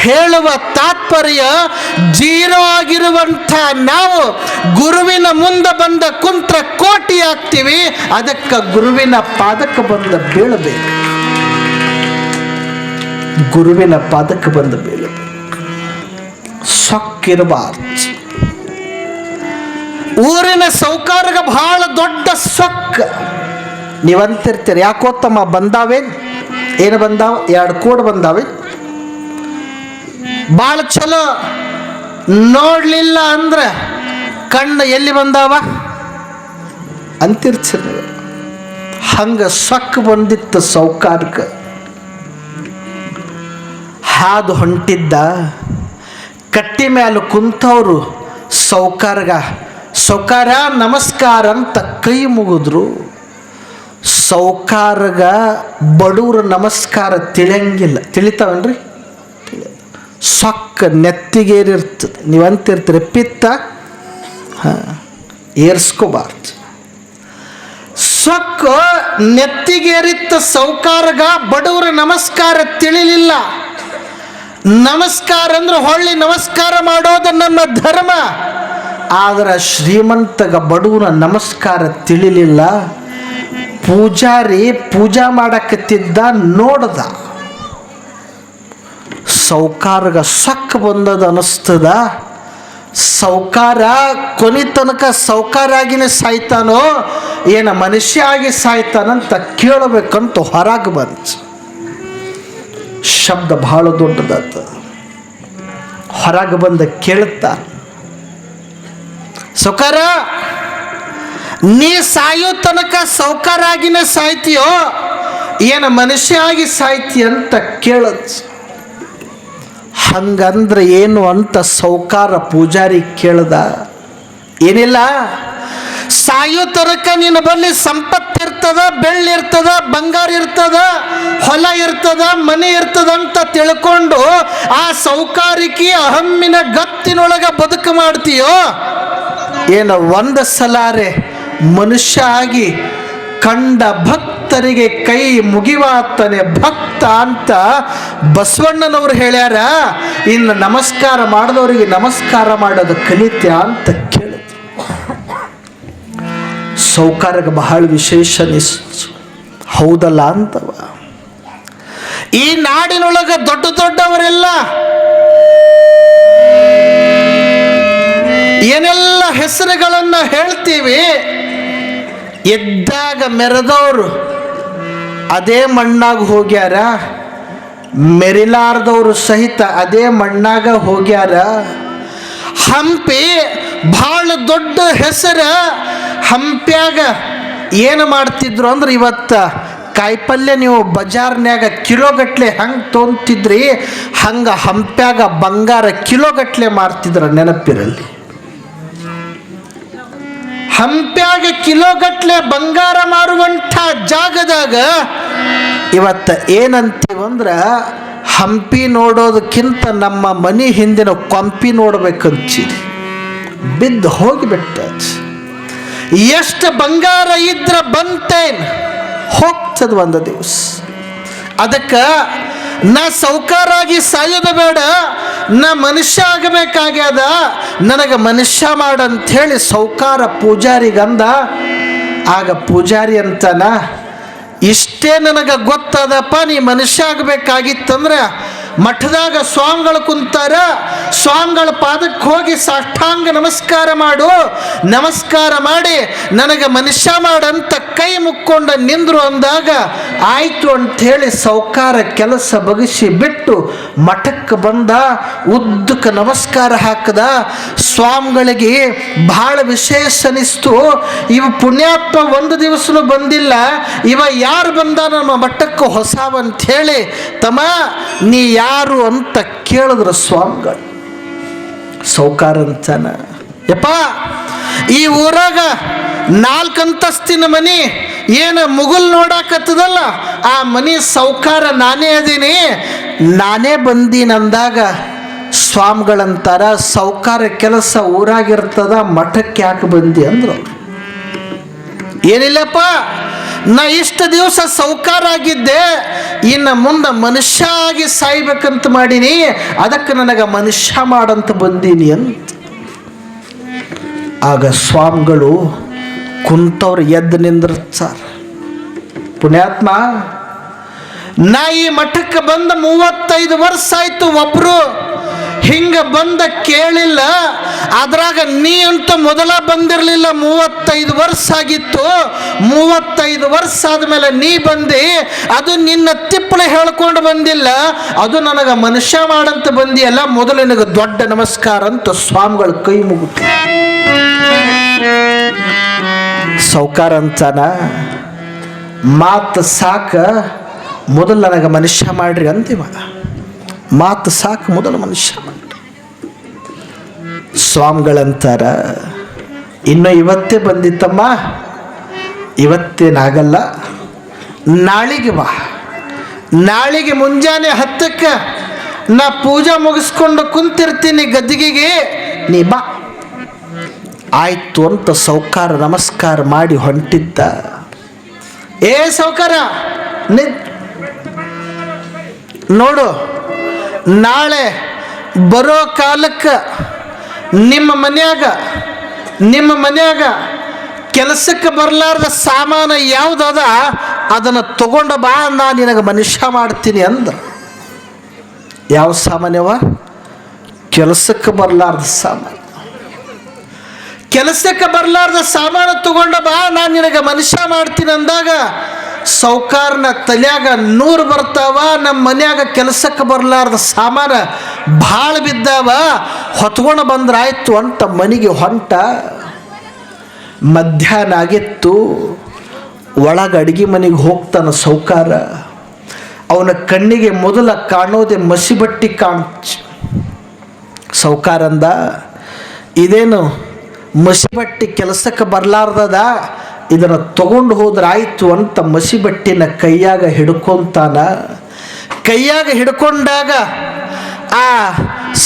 ಹೇಳುವ ತಾತ್ಪರ್ಯ ಜೀರೋ ಆಗಿರುವಂಥ ನಾವು ಗುರುವಿನ ಮುಂದೆ ಬಂದ ಕುಂತ್ರ ಕೋಟಿ ಆಗ್ತೀವಿ. ಅದಕ್ಕೆ ಗುರುವಿನ ಪಾದಕ್ಕೆ ಬಂದ ಬೀಳಬೇಕು. ಗುರುವಿನ ಪಾದಕ್ಕೆ ಬಂದ ಬೀಳಬೇಕು. ಸೊಕ್ಕಿರಬಾರ್ದು. ಊರಿನ ಸೌಕಾರಗ ಬಹಳ ದೊಡ್ಡ ಸೊಕ್ಕ. ನೀವಂತಿರ್ತೀರಿ, ಯಾಕೋ ತಮ್ಮ ಬಂದಾವೆ, ಏನು ಬಂದಾವ, 2 ಕೋಡ್ ಬಂದಾವೆ, ಭಾಳ ಚಲೋ. ನೋಡಲಿಲ್ಲ ಅಂದ್ರೆ ಕಣ್ಣು ಎಲ್ಲಿ ಬಂದಾವ ಅಂತಿರ್ತೀರಿ. ಹಂಗೆ ಸೊಕ್ಕ ಬಂದಿತ್ತು ಸೌಕಾರಕ್ಕೆ. ಹಾದು ಹೊಂಟಿದ್ದ ಕಟ್ಟಿ ಮೇಲೆ ಕುಂತವರು ಸೌಕಾರ ನಮಸ್ಕಾರ ಅಂತ ಕೈ ಮುಗಿದ್ರು. ಸೌಕಾರಗ ಬಡವ್ರ ನಮಸ್ಕಾರ ತಿಳಿಯಂಗಿಲ್ಲ. ತಿಳಿತಾವನ್ರಿ? ಸೊಕ್ಕ ನೆತ್ತಿಗೇರಿರ್ತದೆ. ನೀವಂತಿರ್ತೀರಿ ಪಿತ್ತ ಏರ್ಸ್ಕೋಬಾರ್ದು. ಸೊಕ್ಕ ನೆತ್ತಿಗೇರಿತ್ತ ಸೌಕಾರಗ ಬಡವ್ರ ನಮಸ್ಕಾರ ತಿಳಿಲಿಲ್ಲ. ನಮಸ್ಕಾರ ಅಂದ್ರೆ ಹೊಳ್ಳಿ ನಮಸ್ಕಾರ ಮಾಡೋದು ನಮ್ಮ ಧರ್ಮ. ಆದ್ರೆ ಶ್ರೀಮಂತಗ ಬಡವನ ನಮಸ್ಕಾರ ತಿಳಿಲಿಲ್ಲ. ಪೂಜಾರಿ ಪೂಜಾ ಮಾಡಕತ್ತಿದ್ದ, ನೋಡ್ದ. ಸೌಕಾರಗ ಸೊಕ್ಕ ಬಂದದ ಅನಿಸ್ತದ. ಸೌಕಾರ ಕೊನೆ ತನಕ ಸೌಕಾರಾಗಿನೇ ಸಾಯ್ತಾನೋ ಏನ ಮನುಷ್ಯ ಆಗಿ ಸಾಯ್ತಾನಂತ ಕೇಳಬೇಕಂತ ಹೊರಗೆ ಬಂತು. ಶಬ್ದ ಬಹಳ ದೊಡ್ಡದಾತ. ಹೊರಗೆ ಬಂದ ಕೇಳುತ್ತಾ, ಸೌಕಾರ ನೀ ಸಾಯೋ ತನಕ ಸೌಕಾರಾಗಿನೇ ಸಾಯ್ತೀಯೋ ಏನು ಮನುಷ್ಯ ಆಗಿ ಸಾಯ್ತಿ ಅಂತ ಕೇಳತ್. ಹಂಗಂದ್ರೆ ಏನು ಅಂತ ಸೌಕಾರ ಪೂಜಾರಿ ಕೇಳ್ದ. ಏನಿಲ್ಲ, ಸಾಯೋ ತನಕ ನಿನ್ನ ಬಳಿ ಸಂಪತ್ತಿರ್ತದ, ಬೆಳ್ಳಿರ್ತದ, ಬಂಗಾರ ಇರ್ತದ, ಹೊಲ ಇರ್ತದ, ಮನೆ ಇರ್ತದಂತ ತಿಳ್ಕೊಂಡು ಆ ಸೌಕಾರಿಕೆ ಅಹಮ್ಮಿನ ಗತ್ತಿನೊಳಗೆ ಬದುಕು ಮಾಡ್ತೀಯೋ ಏನು ಒಂದು ಸಲಾರೆ ಮನುಷ್ಯ ಆಗಿ ಕಂಡ ಭಕ್ತರಿಗೆ ಕೈ ಮುಗಿವಾತನೆ ಭಕ್ತ ಅಂತ ಬಸವಣ್ಣನವರು ಹೇಳ್ಯಾರ. ಇನ್ನು ನಮಸ್ಕಾರ ಮಾಡಿದವರಿಗೆ ನಮಸ್ಕಾರ ಮಾಡೋದು ಕಲಿತ್ಯ ಅಂತ ಕೇಳಿದ್ರು. ಸೌಕಾರಕ್ಕೆ ಬಹಳ ವಿಶೇಷ ಅನಿಸ್ತು. ಹೌದಲ್ಲ ಅಂತವ. ಈ ನಾಡಿನೊಳಗೆ ದೊಡ್ಡ ದೊಡ್ಡವರೆಲ್ಲ ಏನೆಲ್ಲ ಹೆಸರುಗಳನ್ನು ಹೇಳ್ತೀವಿ, ಎದ್ದಾಗ ಮೆರೆದವರು ಅದೇ ಮಣ್ಣಾಗ ಹೋಗ್ಯಾರ, ಮೆರಿಲಾರ್ದವರು ಸಹಿತ ಅದೇ ಮಣ್ಣಾಗ ಹೋಗ್ಯಾರ. ಹಂಪಿ ಭಾಳ ದೊಡ್ಡ ಹೆಸರು. ಹಂಪ್ಯಾಗ ಏನು ಮಾಡ್ತಿದ್ರು ಅಂದ್ರೆ ಇವತ್ತು ಕಾಯಿಪಲ್ಯ ನೀವು ಬಜಾರ್ನ್ಯಾಗ ಕಿಲೋಗಟ್ಲೆ ಹಂಗೆ ತೊಗೊಂತಿದ್ರಿ, ಹಂಗೆ ಹಂಪ್ಯಾಗ ಬಂಗಾರ ಕಿಲೋಗಟ್ಲೆ ಮಾರ್ತಿದ್ರು. ನೆನಪಿರಲಿ, ಹಂಪ್ಯಾಗ ಕಿಲೋಗಟ್ಲೆ ಬಂಗಾರ ಮಾರುವಂಥ ಜಾಗದಾಗ ಇವತ್ತು ಏನಂತೀವಂದ್ರೆ ಹಂಪಿ ನೋಡೋದಕ್ಕಿಂತ ನಮ್ಮ ಮನೆ ಹಿಂದಿನ ಕೊಂಪಿ ನೋಡ್ಬೇಕಂತೀರಿ. ಬಿದ್ದು ಹೋಗಿಬಿಟ್ಟ. ಎಷ್ಟು ಬಂಗಾರ ಇದ್ರ ಬಂತೇನು ಹೋಗ್ತದ ಒಂದು ದಿವಸ. ಅದಕ್ಕೆ ನಾ ಸೌಕಾರಾಗಿ ಸಾಯೋದು ಬೇಡ, ನಾ ಮನುಷ್ಯ ಆಗಬೇಕಾಗ್ಯದ, ನನಗೆ ಮನುಷ್ಯ ಮಾಡಂಥೇಳಿ ಸೌಕಾರ ಪೂಜಾರಿಗಂದ. ಆಗ ಪೂಜಾರಿ ಅಂತಾನ, ಇಷ್ಟೇ ನನಗೆ ಗೊತ್ತದಪ್ಪ, ನೀ ಮನುಷ್ಯ ಆಗಬೇಕಾಗಿತ್ತಂದ್ರೆ ಮಠದಾಗ ಸ್ವಾಮಿಗಳು ಕುಂತಾರ, ಸ್ವಾಮಿಗಳ ಪಾದಕ್ಕೆ ಹೋಗಿ ಸಾಷ್ಟಾಂಗ ನಮಸ್ಕಾರ ಮಾಡು. ನಮಸ್ಕಾರ ಮಾಡಿ ನನಗೆ ಮನುಷ್ಯ ಮಾಡಂತ ಕೈ ಮುಕ್ಕೊಂಡ ನಿಂದ್ರು ಅಂದಾಗ ಆಯ್ತು ಅಂಥೇಳಿ ಸೌಕಾರ ಕೆಲಸ ಬಗಿಸಿ ಬಿಟ್ಟು ಮಠಕ್ಕೆ ಬಂದ. ಉದ್ದಕ್ಕೆ ನಮಸ್ಕಾರ ಹಾಕದ. ಸ್ವಾಮಿಗಳಿಗೆ ಬಹಳ ವಿಶೇಷ ಅನಿಸ್ತು. ಇವ ಪುಣ್ಯಾತ್ಮ ಒಂದು ದಿವಸನೂ ಬಂದಿಲ್ಲ, ಇವ ಯಾರು ಬಂದ ನಮ್ಮ ಮಠಕ್ಕೆ ಹೊಸವಂಥೇಳಿ, ತಮ್ಮ ನೀ ಯಾರು ಅಂತ ಕೇಳಿದ್ರು ಸ್ವಾಮಿಗಳು. ಸೌಕಾರ ಅಂತಾನ, ಯಪ್ಪ ಈ ಊರಾಗ 4 ಅಂತಸ್ತಿನ ಮನಿ ಏನು ಮುಗುಲ್ ನೋಡಾಕತ್ತದಲ್ಲ, ಆ ಮನಿ ಸೌಕಾರ ನಾನೇ ಅದೀನಿ, ನಾನೇ ಬಂದೀನಂದಾಗ ಸ್ವಾಮಿಗಳಂತಾರ, ಸೌಕಾರ ಕೆಲಸ ಊರಾಗಿರ್ತದ, ಮಠಕ್ಕೆ ಯಾಕೆ ಬಂದಿ ಅಂದ್ರು. ಏನಿಲ್ಲಪ್ಪ, ನಾ ಇಷ್ಟು ದಿವಸ ಸೌಕಾರ ಆಗಿದ್ದೆ, ಇನ್ನು ಮುಂದೆ ಮನುಷ್ಯ ಆಗಿ ಸಾಯ್ಬೇಕಂತ ಮಾಡೀನಿ, ಅದಕ್ಕೆ ನನಗೆ ಮನುಷ್ಯ ಮಾಡಂತ ಬಂದೀನಿ ಅಂತ. ಆಗ ಸ್ವಾಮಿಗಳು ಕುಂತವ್ರು ಎದ್ದು ನಿಂದಿರ್ತಾರ. ಪುಣ್ಯಾತ್ಮ, ನಾ ಈ ಮಠಕ್ಕೆ ಬಂದ 35 ವರ್ಷ ಆಯ್ತು, ಒಬ್ರು ಹಿಂಗ ಬಂದ ಕೇಳಿಲ್ಲ. ಅದ್ರಾಗ ನೀ ಅಂತೂ ಮೊದಲ ಬಂದಿರಲಿಲ್ಲ, 35 ವರ್ಷ ಆಗಿತ್ತು. 35 ವರ್ಷ ಆದ್ಮೇಲೆ ನೀ ಬಂದಿ, ಅದು ನಿನ್ನ ತಿಪ್ಪಳು ಹೇಳ್ಕೊಂಡು ಬಂದಿಲ್ಲ, ಅದು ನನಗೆ ಮನುಷ್ಯ ಮಾಡಂತ ಬಂದಿಯಲ್ಲ, ಮೊದಲು ನಿನಗೆ ದೊಡ್ಡ ನಮಸ್ಕಾರ ಅಂತ ಸ್ವಾಮಿಗಳು ಕೈ ಮುಗಿತು. ಸೌಕಾರ ಅಂತಾನ, ಮಾತು ಸಾಕ, ಮೊದಲು ನನಗೆ ಮನುಷ್ಯ ಮಾಡ್ರಿ ಅಂತಿವ. ಮಾತು ಸಾಕು, ಮೊದಲು ಮನುಷ್ಯ ಮಾಡ್ರಿ. ಸ್ವಾಮಿಗಳಂತಾರ, ಇನ್ನು ಇವತ್ತೇ ಬಂದಿತ್ತಮ್ಮ, ಇವತ್ತೇನಾಗಲ್ಲ, ನಾಳಿಗೆ ಬಾ. ನಾಳಿಗೆ ಮುಂಜಾನೆ 10ಕ್ಕೆ ನಾ ಪೂಜೆ ಮುಗಿಸ್ಕೊಂಡು ಕುಂತಿರ್ತೀನಿ ಗದ್ದಿಗೆಗೆ, ನೀ ಬಾ. ಆಯ್ತು ಅಂತ ಸೌಕಾರ ನಮಸ್ಕಾರ ಮಾಡಿ ಹೊಂಟಿದ್ದ. ಏ ಸೌಕಾರ, ನೋಡು, ನಾಳೆ ಬರೋ ಕಾಲಕ್ಕೆ ನಿಮ್ಮ ಮನ್ಯಾಗ ಕೆಲಸಕ್ಕೆ ಬರಲಾರ್ದ ಸಾಮಾನು ಯಾವುದದ ಅದನ್ನು ತಗೊಂಡು ಬಾ, ನಾನು ನಿನಗೆ ಮನುಷ್ಯ ಮಾಡ್ತೀನಿ ಅಂದ. ಯಾವ ಸಾಮಾನ್ಯವ? ಕೆಲಸಕ್ಕೆ ಬರಲಾರ್ದ ಸಾಮಾನು. ಕೆಲಸಕ್ಕೆ ಬರಲಾರ್ದ ಸಾಮಾನು ತಗೊಂಡ ಬಾ, ನಾನು ನಿನಗೆ ಮನುಷ್ಯ ಮಾಡ್ತೀನಿ ಅಂದಾಗ ಸೌಕಾರನ ತಲೆಯಾಗ 100 ಬರ್ತಾವ. ನಮ್ಮ ಮನ್ಯಾಗ ಕೆಲಸಕ್ಕೆ ಬರಲಾರ್ದ ಸಾಮಾನು ಭಾಳ ಬಿದ್ದಾವ, ಹೊತ್ಕೊಂಡು ಬಂದ್ರಾಯ್ತು ಅಂತ ಮನೆಗೆ ಹೊಂಟ. ಮಧ್ಯಾಹ್ನ ಆಗಿತ್ತು. ಒಳಗೆ ಅಡುಗೆ ಮನೆಗೆ ಹೋಗ್ತಾನ ಸೌಕಾರ. ಅವನ ಕಣ್ಣಿಗೆ ಮೊದಲ ಕಾಣೋದೆ ಮಸಿಬಟ್ಟಿ ಕಾಣ್ತು. ಸೌಕಾರಂದ, ಇದೇನು ಮಸಿಬಟ್ಟಿ ಕೆಲಸಕ್ಕೆ ಬರಲಾರ್ದದ, ಇದನ್ನು ತಗೊಂಡು ಹೋದ್ರಾಯ್ತು ಅಂತ ಮಸಿಬಟ್ಟಿನ ಕೈಯಾಗ ಹಿಡ್ಕೊತಾನ. ಕೈಯಾಗ ಹಿಡ್ಕೊಂಡಾಗ ಆ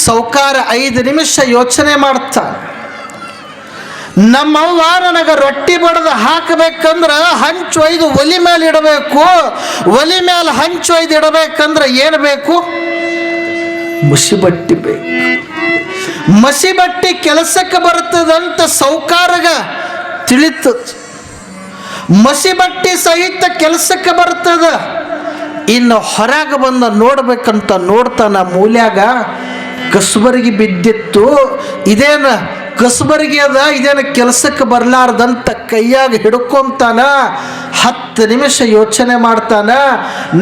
ಸೌಕಾರ 5 ನಿಮಿಷ ಯೋಚನೆ ಮಾಡ್ತಾನೆ. ನಮ್ಮವ್ವ ನನಗೆ ರೊಟ್ಟಿ ಬಡ್ದು ಹಾಕಬೇಕಂದ್ರೆ ಹಂಚು ಒಯ್ದು ಒಲಿ ಮೇಲೆ ಇಡಬೇಕು. ಒಲಿ ಮೇಲೆ ಹಂಚು ಒಯ್ದು ಇಡಬೇಕಂದ್ರೆ ಏನು ಬೇಕು? ಮಸಿಬಟ್ಟಿ ಬೇಕು. ಮಸಿಬಟ್ಟಿ ಕೆಲಸಕ್ಕೆ ಬರ್ತದಂತ ಸೌಕಾರಗ ತಿಳಿತು. ಮಸಿಬಟ್ಟಿ ಸಹಿತ ಕೆಲಸಕ್ಕೆ ಬರ್ತದ. ಇನ್ನು ಹೊರಗೆ ಬಂದ ನೋಡ್ಬೇಕಂತ ನೋಡ್ತಾನ, ಮೂಲ್ಯಾಗ ಕಸಬರಿಗೆ ಬಿದ್ದಿತ್ತು. ಇದೇನು ಕಸಬರಿಗೆ ಅದ, ಇದೇನು ಕೆಲಸಕ್ಕೆ ಬರಲಾರ್ದಂತ ಕೈಯಾಗ ಹಿಡ್ಕೊಂತಾನ. 10 ನಿಮಿಷ ಯೋಚನೆ ಮಾಡ್ತಾನ.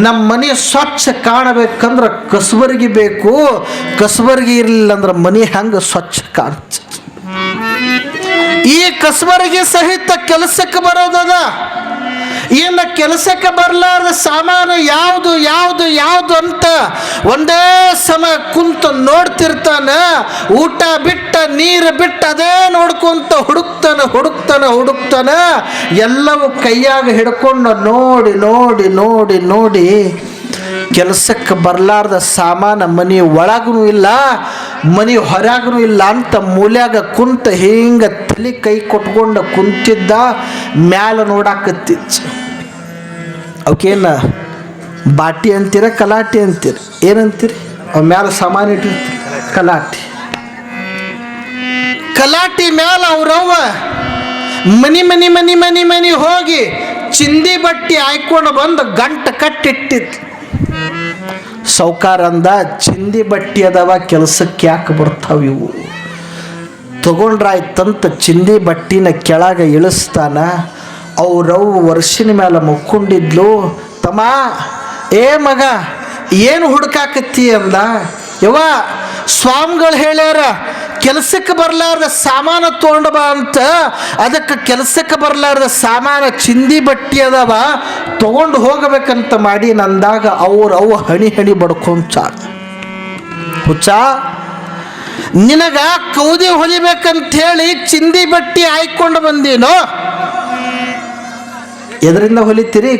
ನಮ್ಮ ಮನೆ ಸ್ವಚ್ಛ ಕಾಣಬೇಕಂದ್ರೆ ಕಸಬರಿಗೆ ಬೇಕು, ಕಸಬರಿಗೆ ಇರಲಿಲ್ಲ ಅಂದ್ರೆ ಮನೆ ಹೆಂಗೆ ಸ್ವಚ್ಛ ಕಾಣ್ತ. ಈ ಕಸಬರಿಗೆ ಸಹಿತ ಕೆಲಸಕ್ಕೆ ಬರೋದದ. ಇನ್ನು ಕೆಲಸಕ್ಕೆ ಬರಲಾರ್ದ ಸಾಮಾನು ಯಾವುದು ಯಾವುದು ಯಾವುದು ಅಂತ ಒಂದೇ ಸಮ ಕುಂತು ನೋಡ್ತಿರ್ತಾನ. ಊಟ ಬಿಟ್ಟ ನೀರು ಬಿಟ್ಟ ಅದೇ ನೋಡ್ಕೊಂತ ಹುಡುಕ್ತಾನ. ಎಲ್ಲವೂ ಕೈಯಾಗ ಹಿಡ್ಕೊಂಡು ನೋಡಿ ನೋಡಿ ನೋಡಿ ನೋಡಿ ಕೆಲಸಕ್ಕೆ ಬರಲಾರ್ದ ಸಾಮಾನು ಮನೆ ಒಳಗೂ ಇಲ್ಲ, ಮನೆ ಹೊರಗೂ ಇಲ್ಲ ಅಂತ ಮೂಲ್ಯಾಗ ಕುಂತ ಹಿಂಗೆ ತಲೆ ಕೈ ಕೊಟ್ಕೊಂಡು ಕುಂತಿದ್ದ. ಮ್ಯಾಲ ನೋಡಾಕತ್ತಿತ್ತು. ಅವಕ್ಕೇನ ಬಾಟಿ ಅಂತೀರ, ಕಲಾಟಿ ಅಂತೀರ, ಏನಂತೀರಿ? ಅವ್ ಮ್ಯಾಲ ಸಾಮಾನು ಇಟ್ಟಿರ್ತೀರಿ, ಕಲಾಟಿ ಮ್ಯಾಲ ಅವ್ರವ್ವ ಮನಿ ಹೋಗಿ ಚಿಂದಿ ಬಟ್ಟಿ ಹಾಯ್ಕೊಂಡು ಬಂದು ಗಂಟು ಕಟ್ಟಿಟ್ಟಿತ್ತು. ಸೌಕಾರ ಅಂದ, ಚಿಂದಿ ಬಟ್ಟಿ ಅದಾವ, ಕೆಲಸಕ್ಕೆ ಯಾಕೆ ಬರ್ತಾವ ಇವು? ತಗೊಂಡ್ರಾಯ್ತಂತ ಚಿಂದಿ ಬಟ್ಟಿನ ಕೆಳಗೆ ಇಳಿಸ್ತಾನ. ಅವ್ರವ್ವ ವರ್ಷಿನ ಮೇಲೆ ಮುಕ್ಕೊಂಡಿದ್ಲು. ತಮ್ಮ, ಏ ಮಗ, ಏನು ಹುಡುಕಾಕತ್ತಿ ಅಂದ. ಯವ್ವ, ಸ್ವಾಮಿಗಳು ಹೇಳ್ಯಾರ ಕೆಲಸಕ್ಕೆ ಬರಲಾರ್ದ ಸಾಮಾನು ತೊಗೊಂಡು ಬಾ ಅಂತ. ಅದಕ್ಕೆ ಕೆಲಸಕ್ಕೆ ಬರಲಾರ್ದ ಸಾಮಾನು ಚಿಂದಿ ಬಟ್ಟಿ ಅದಾವ, ತಗೊಂಡು ಹೋಗಬೇಕಂತ ಮಾಡಿ ನಂದಾಗ ಅವ್ರವ್ವ ಹಣಿ ಬಡ್ಕೊಂತ. ಹುಚ್ಚ, ನಿನಗ ಕೌದಿ ಹೊಲಿಬೇಕಂತ ಹೇಳಿ ಚಿಂದಿ ಬಟ್ಟಿ ಹಾಯ್ಕೊಂಡು ಬಂದೀನೋ? ಎದರಿಂದ ಹೊಲಿತೀರಿ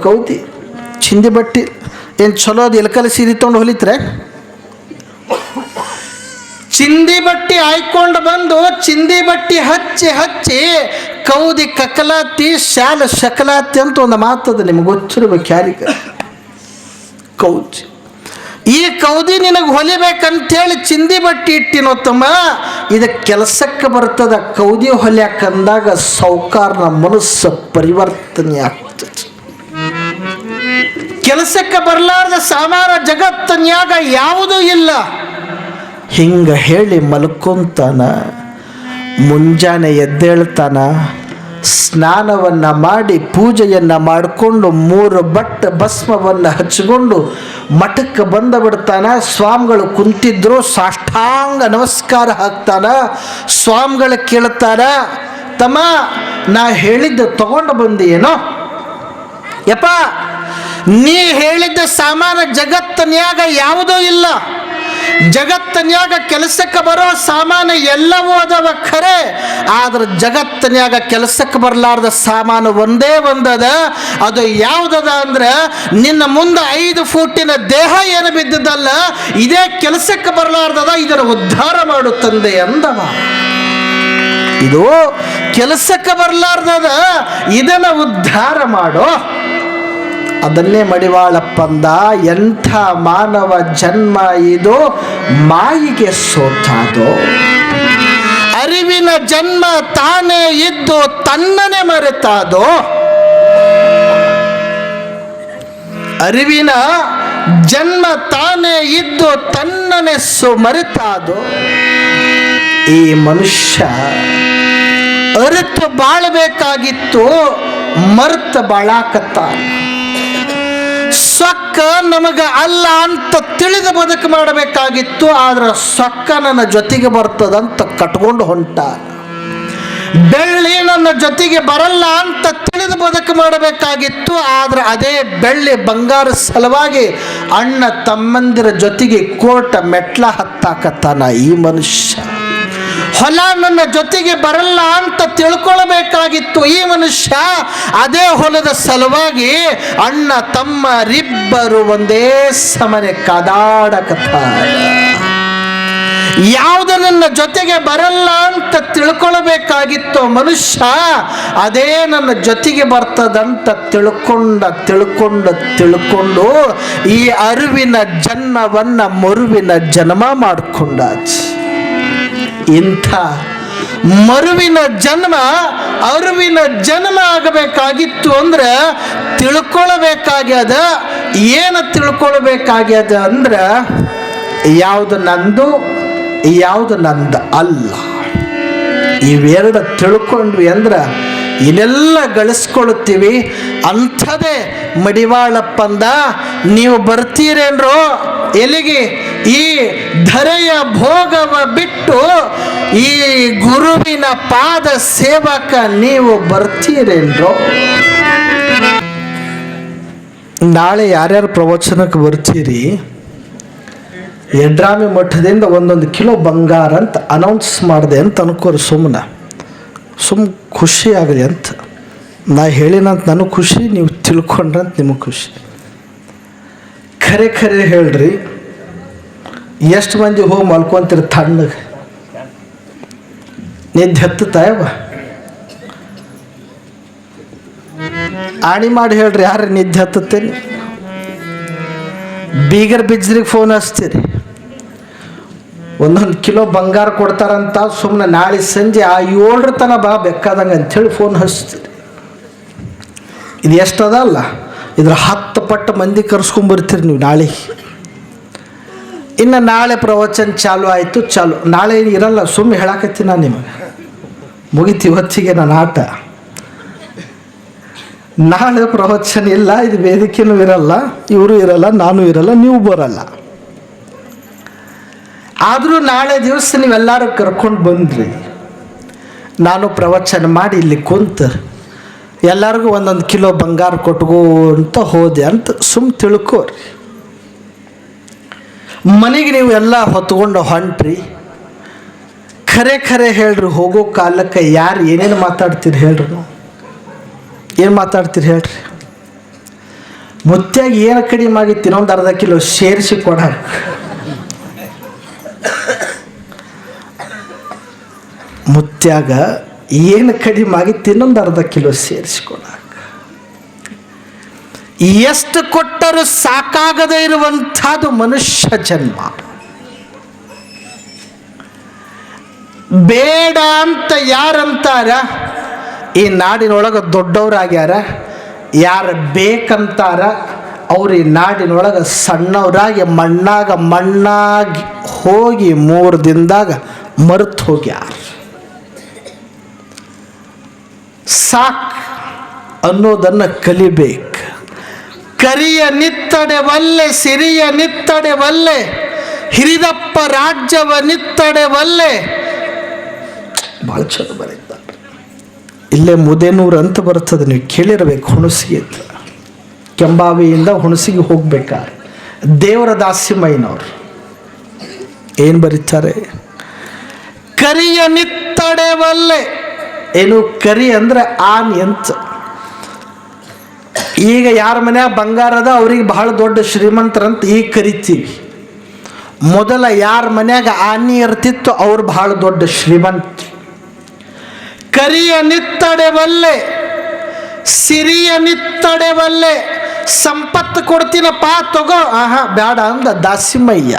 ಕೌದಿ? ಚಿಂದಿ ಬಟ್ಟಿ ಏನು ಚಲೋ ಅದು ಎಲ್ಕಲ್ ಸೀರೆ ತೊಗೊಂಡು ಹೊಲಿತ್ರೆ? ಚಿಂದಿ ಬಟ್ಟಿ ಹಾಯ್ಕೊಂಡು ಬಂದು ಚಿಂದಿ ಬಟ್ಟಿ ಹಚ್ಚಿ ಕೌದಿ ಕಕಲಾತಿ ಶಾಲ ಶಕಲಾತಿ ಅಂತ ಒಂದು ಮಾತದ, ನಿಮ್ಗೆ ಗೊತ್ತಿರ್ಬೇಕು ಯಾರಿಗೆ. ಕೌದಿ, ಈ ಕೌದಿ ನಿನಗೆ ಹೊಲಿಬೇಕಂತೇಳಿ ಚಿಂದಿ ಬಟ್ಟೆ ಇಟ್ಟಿನೋ ತಮ್ಮ, ಇದಕ್ಕೆ ಕೆಲಸಕ್ಕೆ ಬರ್ತದ. ಕೌದಿ ಹೊಲಿಯಾಕಂದಾಗ ಸೌಕಾರನ ಮನಸ್ಸು ಪರಿವರ್ತನೆ ಆಗ್ತದೆ. ಕೆಲಸಕ್ಕೆ ಬರಲಾರ್ದ ಸಾಮಾನ ಜಗತ್ತನ್ಯಾಗ ಯಾವುದೂ ಇಲ್ಲ. ಹಿಂಗ ಹೇಳಿ ಮಲ್ಕೊಂತಾನ. ಮುಂಜಾನೆ ಎದ್ದೇಳ್ತಾನ, ಸ್ನಾನವನ್ನು ಮಾಡಿ ಪೂಜೆಯನ್ನು ಮಾಡಿಕೊಂಡು 3 ಬಟ್ ಭಸ್ಮವನ್ನು ಹಚ್ಚಿಕೊಂಡು ಮಠಕ್ಕೆ ಬಂದು ಬಿಡ್ತಾನ. ಸ್ವಾಮಿಗಳು ಕುಂತಿದ್ರು, ಸಾಷ್ಟಾಂಗ ನಮಸ್ಕಾರ ಹಾಕ್ತಾನ. ಸ್ವಾಮಿಗಳು ಕೇಳ್ತಾರ, ತಮ್ಮ ನಾ ಹೇಳಿದ್ದು ತಗೊಂಡು ಬಂದಿ ಏನೋ? ಯಪ್ಪ, ನೀ ಹೇಳಿದ್ದ ಸಾಮಾನ ಜಗತ್ತನ್ಯಾಗ ಯಾವುದೂ ಇಲ್ಲ. ಜಗತ್ತನ್ಯಾಗ ಕೆಲಸಕ್ಕೆ ಬರೋ ಸಾಮಾನು ಎಲ್ಲವೂ ಅದಾವ ಖರೆ, ಆದ್ರೆ ಜಗತ್ತನ್ಯಾಗ ಕೆಲಸಕ್ಕೆ ಬರಲಾರ್ದ ಸಾಮಾನು ಒಂದೇ ಒಂದದ. ಅದು ಯಾವುದದ ಅಂದ್ರೆ ನಿನ್ನ ಮುಂದೆ 5 ಫೂಟಿನ ದೇಹ ಏನು ಬಿದ್ದದಲ್ಲ, ಇದೇ ಕೆಲಸಕ್ಕೆ ಬರಲಾರ್ದದ. ಇದರ ಉದ್ಧಾರ ಮಾಡು ತಂದೆ ಅಂದವ. ಇದು ಕೆಲಸಕ್ಕೆ ಬರಲಾರ್ದದ, ಇದನ್ನ ಉದ್ಧಾರ ಮಾಡೋ. ಅದನ್ನೇ ಮಡಿವಾಳಪ್ಪಂದ, ಎಂಥ ಮಾನವ ಜನ್ಮ ಇದು, ಮಾಯಿಗೆ ಸೋತಾದೋ. ಅರಿವಿನ ಜನ್ಮ ತಾನೇ ಇದ್ದು ತನ್ನನೆ ಮರೆತಾದೋ. ಅರಿವಿನ ಜನ್ಮ ತಾನೇ ಇದ್ದು ತನ್ನನೆ ಮರೆತಾದೋ. ಈ ಮನುಷ್ಯ ಅರಿತು ಬಾಳಬೇಕಾಗಿತ್ತು, ಮರ್ತ ಬಾಳಾಕತ್ತ. ಸೊಕ್ಕ ನಮಗ ಅಲ್ಲ ಅಂತ ತಿಳಿದು ಬದುಕು ಮಾಡಬೇಕಾಗಿತ್ತು, ಆದ್ರೆ ಸೊಕ್ಕ ನನ್ನ ಜೊತೆಗೆ ಬರ್ತದಂತ ಕಟ್ಕೊಂಡು ಹೊಂಟ. ಬೆಳ್ಳಿ ನನ್ನ ಜೊತೆಗೆ ಬರಲ್ಲ ಅಂತ ತಿಳಿದು ಬದುಕು ಮಾಡಬೇಕಾಗಿತ್ತು, ಆದ್ರೆ ಅದೇ ಬೆಳ್ಳಿ ಬಂಗಾರ ಸಲುವಾಗಿ ಅಣ್ಣ ತಮ್ಮಂದಿರ ಜೊತೆಗೆ ಕೋಟ ಮೆಟ್ಲ ಹತ್ತಾಕತ್ತಾನ ಈ ಮನುಷ್ಯ. ಹೊಲ ನನ್ನ ಜೊತೆಗೆ ಬರಲ್ಲ ಅಂತ ತಿಳ್ಕೊಳ್ಬೇಕಾಗಿತ್ತು ಈ ಮನುಷ್ಯ, ಅದೇ ಹೊಲದ ಸಲುವಾಗಿ ಅಣ್ಣ ತಮ್ಮರಿಬ್ಬರು ಒಂದೇ ಸಮನೆ ಕಾದಾಡಕತ್ತಾರ. ಯಾವುದು ನನ್ನ ಜೊತೆಗೆ ಬರಲ್ಲ ಅಂತ ತಿಳ್ಕೊಳ್ಬೇಕಾಗಿತ್ತು ಮನುಷ್ಯ, ಅದೇ ನನ್ನ ಜೊತೆಗೆ ಬರ್ತದಂತ ತಿಳ್ಕೊಂಡು ಈ ಅರಿವಿನ ಜನ್ಮವನ್ನ ಮರುವಿನ ಜನ್ಮ ಮಾಡಿಕೊಂಡಾಚ. ಇಂಥ ಮರುವಿನ ಜನ್ಮ ಅರಿವಿನ ಜನ್ಮ ಆಗಬೇಕಾಗಿತ್ತು ಅಂದ್ರೆ ತಿಳ್ಕೊಳ್ಬೇಕಾಗ್ಯದ. ಏನು ತಿಳ್ಕೊಳ್ಬೇಕಾಗ್ಯದ ಅಂದ್ರೆ ಯಾವುದು ನಂದು, ಯಾವುದು ನಂದು ಅಲ್ಲ. ಇವೆರಡು ತಿಳ್ಕೊಂಡ್ವಿ ಅಂದ್ರೆ ಇನ್ನೆಲ್ಲ ಗಳಿಸ್ಕೊಳ್ತೀವಿ. ಅಂಥದೇ ಮಡಿವಾಳಪ್ಪಂದ, ನೀವು ಬರ್ತೀರೇನ್ರೋ ಎಲ್ಲಿಗೆ? ಈ ಧರೆಯ ಭೋಗವ ಬಿಟ್ಟು ಈ ಗುರುವಿನ ಪಾದ ಸೇವಕ ನೀವು ಬರ್ತೀರೇನ್ರೋ? ನಾಳೆ ಯಾರ್ಯಾರು ಪ್ರವಚನಕ್ಕೆ ಬರ್ತೀರಿ, ಯಡ್ರಾಮಿ ಮಠದಿಂದ 1 ಕಿಲೋ ಬಂಗಾರ ಅಂತ ಅನೌನ್ಸ್ ಮಾಡಿದೆ ಅಂತ ಅನ್ಕೋರಿ. ಸುಮ್ಮ ಖುಷಿ ಆಗಲಿ ಅಂತ ನಾ ಹೇಳಿನಂತ ನನಗೆ ಖುಷಿ, ನೀವು ತಿಳ್ಕೊಂಡ್ರಂತ ನಿಮಗೆ ಖುಷಿ. ಖರೆ ಹೇಳ್ರಿ, ಎಷ್ಟು ಮಂದಿ ಹೋಗಿ ಮಲ್ಕೊಂತೀರಿ ತಣ್ಣಗೆ? ನಿದ್ದೆ ಹತ್ತುತ್ತಾಯವ? ಆಣಿ ಮಾಡಿ ಹೇಳ್ರಿ, ಯಾರು ನಿದ್ದೆ ಹತ್ತುತ್ತೇನೆ? ಬೀಗರ್ ಬಿಜ್ರಿಗೆ ಫೋನ್ ಹಚ್ತೀರಿ, 1 ಕಿಲೋ ಬಂಗಾರ ಕೊಡ್ತಾರಂತ, ಸುಮ್ಮನೆ ನಾಳೆ ಸಂಜೆ 7 ತನಕ ಬಾ ಬೇಕಾದಂಗೆ ಅಂಥೇಳಿ ಫೋನ್ ಹಚ್ತೀರಿ. ಇದು ಎಷ್ಟದಲ್ಲ, ಇದ್ರ 10 ಪಟ್ಟು ಮಂದಿ ಕರ್ಸ್ಕೊಂಬರ್ತೀರಿ ನೀವು ನಾಳೆ. ಇನ್ನು ನಾಳೆ ಪ್ರವಚನ ಚಾಲು ಆಯಿತು, ನಾಳೆ ಇರಲ್ಲ, ಸುಮ್ಮನೆ ಹೇಳಕತ್ತೀನಿ ನಾನು ನಿಮಗೆ. ಮುಗಿತು ಇವತ್ತಿಗೆ ನನ್ನ ಆಟ. ನಾಳೆ ಪ್ರವಚನ ಇಲ್ಲ, ಇದು ವೇದಿಕೆನೂ ಇರಲ್ಲ, ಇವರು ಇರಲ್ಲ, ನಾನು ಇರಲ್ಲ, ನೀವು ಬರಲ್ಲ. ಆದರೂ ನಾಳೆ ದಿವಸ ನೀವೆಲ್ಲರೂ ಕರ್ಕೊಂಡು ಬಂದ್ರಿ, ನಾನು ಪ್ರವಚನ ಮಾಡಿ ಇಲ್ಲಿ ಕುಂತು ಎಲ್ಲರಿಗೂ 1 ಕಿಲೋ ಬಂಗಾರ ಕೊಟ್ಕೋ ಅಂತ ಹೋದೆ ಅಂತ ತಿಳ್ಕೋರಿ. ಮನೆಗೆ ನೀವು ಎಲ್ಲ ಹೊತ್ಕೊಂಡು ಹೊಂಟ್ರಿ. ಖರೆ ಹೇಳ್ರಿ, ಹೋಗೋ ಕಾಲಕ್ಕೆ ಯಾರು ಏನೇನು ಮಾತಾಡ್ತೀರಿ ಹೇಳ್ರಿ? ಏನು ಮಾತಾಡ್ತೀರಿ ಹೇಳ್ರಿ? ಮುತ್ಯಾಗ ಏನು ಕಡಿಮೆ ಆಗಿತ್ತು? ಇನ್ನೊಂದು ಅರ್ಧ ಕಿಲೋ ಸೇರಿಸಿ ಕೊಡಾಕ. ಮುತ್ಯಾಗ ಏನು ಕಡಿಮೆ ಆಗಿತ್ತು, ಇನ್ನೊಂದು ಅರ್ಧ ಕಿಲೋ ಸೇರಿಸ್ಕೊಳಕ. ಎಷ್ಟು ಕೊಟ್ಟರೂ ಸಾಕಾಗದೇ ಇರುವಂಥದ್ದು ಮನುಷ್ಯ ಜನ್ಮ. ಬೇಡ ಅಂತ ಯಾರಂತಾರ ಈ ನಾಡಿನೊಳಗೆ ದೊಡ್ಡವರಾಗ್ಯಾರ, ಯಾರು ಬೇಕಂತಾರ ಅವ್ರು ಈ ನಾಡಿನೊಳಗೆ ಸಣ್ಣವರಾಗಿ ಮಣ್ಣಾಗಿ ಹೋಗಿ 3 ದಿನದಾಗ ಮರೆತು ಹೋಗ್ಯಾರ. ಸಾಕ್ ಅನ್ನೋದನ್ನು ಕಲಿಬೇಕು. ಕರಿಯ ನಿತ್ತಡೆ ವಲ್ಲೆ ಸಿರಿಯ ನಿತ್ತಡೆ ವಲ್ಲೆ, ಹಿರಿದಪ್ಪ ರಾಜ್ಯವ ನಿತ್ತಡೆ ವಲ್ಲೆ. ಭಾಳ ಚಲೋ ಬರೀತಾರೆ. ಇಲ್ಲೇ ಮುದೇನೂರು ಅಂತ ಬರ್ತದೆ, ನೀವು ಕೇಳಿರ್ಬೇಕು. ಹುಣಸಿಗೆ ಅಂತ, ಕೆಂಬಾವಿಯಿಂದ ಹುಣಸಿಗೆ ಹೋಗ್ಬೇಕಾದ್ರೆ ದೇವರ ದಾಸಿಮಯ್ಯನವ್ರು ಏನು ಬರೀತಾರೆ? ಕರಿಯ ನಿತ್ತಡೆ ವಲ್ಲೆ. ಏನು ಕರಿ ಅಂದರೆ ಆನಿ ಅಂತ. ಈಗ ಯಾರ ಮನ್ಯಾಗ ಬಂಗಾರದ ಅವ್ರಿಗೆ ಬಹಳ ದೊಡ್ಡ ಶ್ರೀಮಂತರಂತ ಈಗ ಕರಿತೀವಿ. ಮೊದಲ ಯಾರ ಮನ್ಯಾಗ ಆನಿ ಇರ್ತಿತ್ತು ಅವ್ರು ಬಹಳ ದೊಡ್ಡ ಶ್ರೀಮಂತ. ಕರಿಯ ನಿತ್ತಡೆ ವಲ್ಲೆ ಸಿರಿಯ ನಿತ್ತಡೆ ವಲ್ಲೆ. ಸಂಪತ್ತು ಕೊಡ್ತೀನಪ್ಪ ತಗೋ, ಬೇಡ ಅಂದ ದಾಸಿಮಯ್ಯ.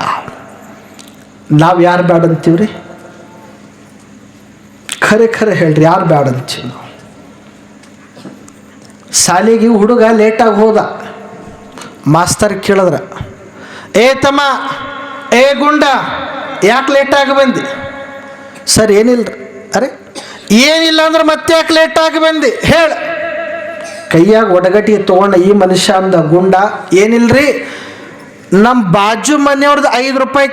ನಾವು ಯಾರು ಬೇಡ ಅಂತೀವ್ರಿ? ಖರೆ ಹೇಳ್ರಿ, ಯಾರು ಬೇಡ ಅಂತೀವಿ ನಾವು? ಶಾಲೆಗೆ ಹುಡುಗ ಲೇಟಾಗಿ ಹೋದ, ಮಾಸ್ತರ್ ಕೇಳಿದ್ರ, ಏ ತಮ್ಮ, ಏ ಗುಂಡ, ಯಾಕೆ ಲೇಟಾಗಿ ಬಂದಿ? ಸರ್ ಏನಿಲ್ರಿ. ಅರೆ ಏನಿಲ್ಲ ಅಂದ್ರೆ ಮತ್ತೆ ಯಾಕೆ ಲೇಟಾಗಿ ಬಂದಿ ಹೇಳ. ಕೈಯಾಗ ಒಡಗಟಿ ತೊಗೊಂಡ ಈ ಮನುಷ್ಯ ಅಂದ ಗುಂಡ, ಏನಿಲ್ರಿ, ನಮ್ಮ ಬಾಜು ಮನೆಯವ್ರದ್ದು 5 ರೂಪಾಯಿ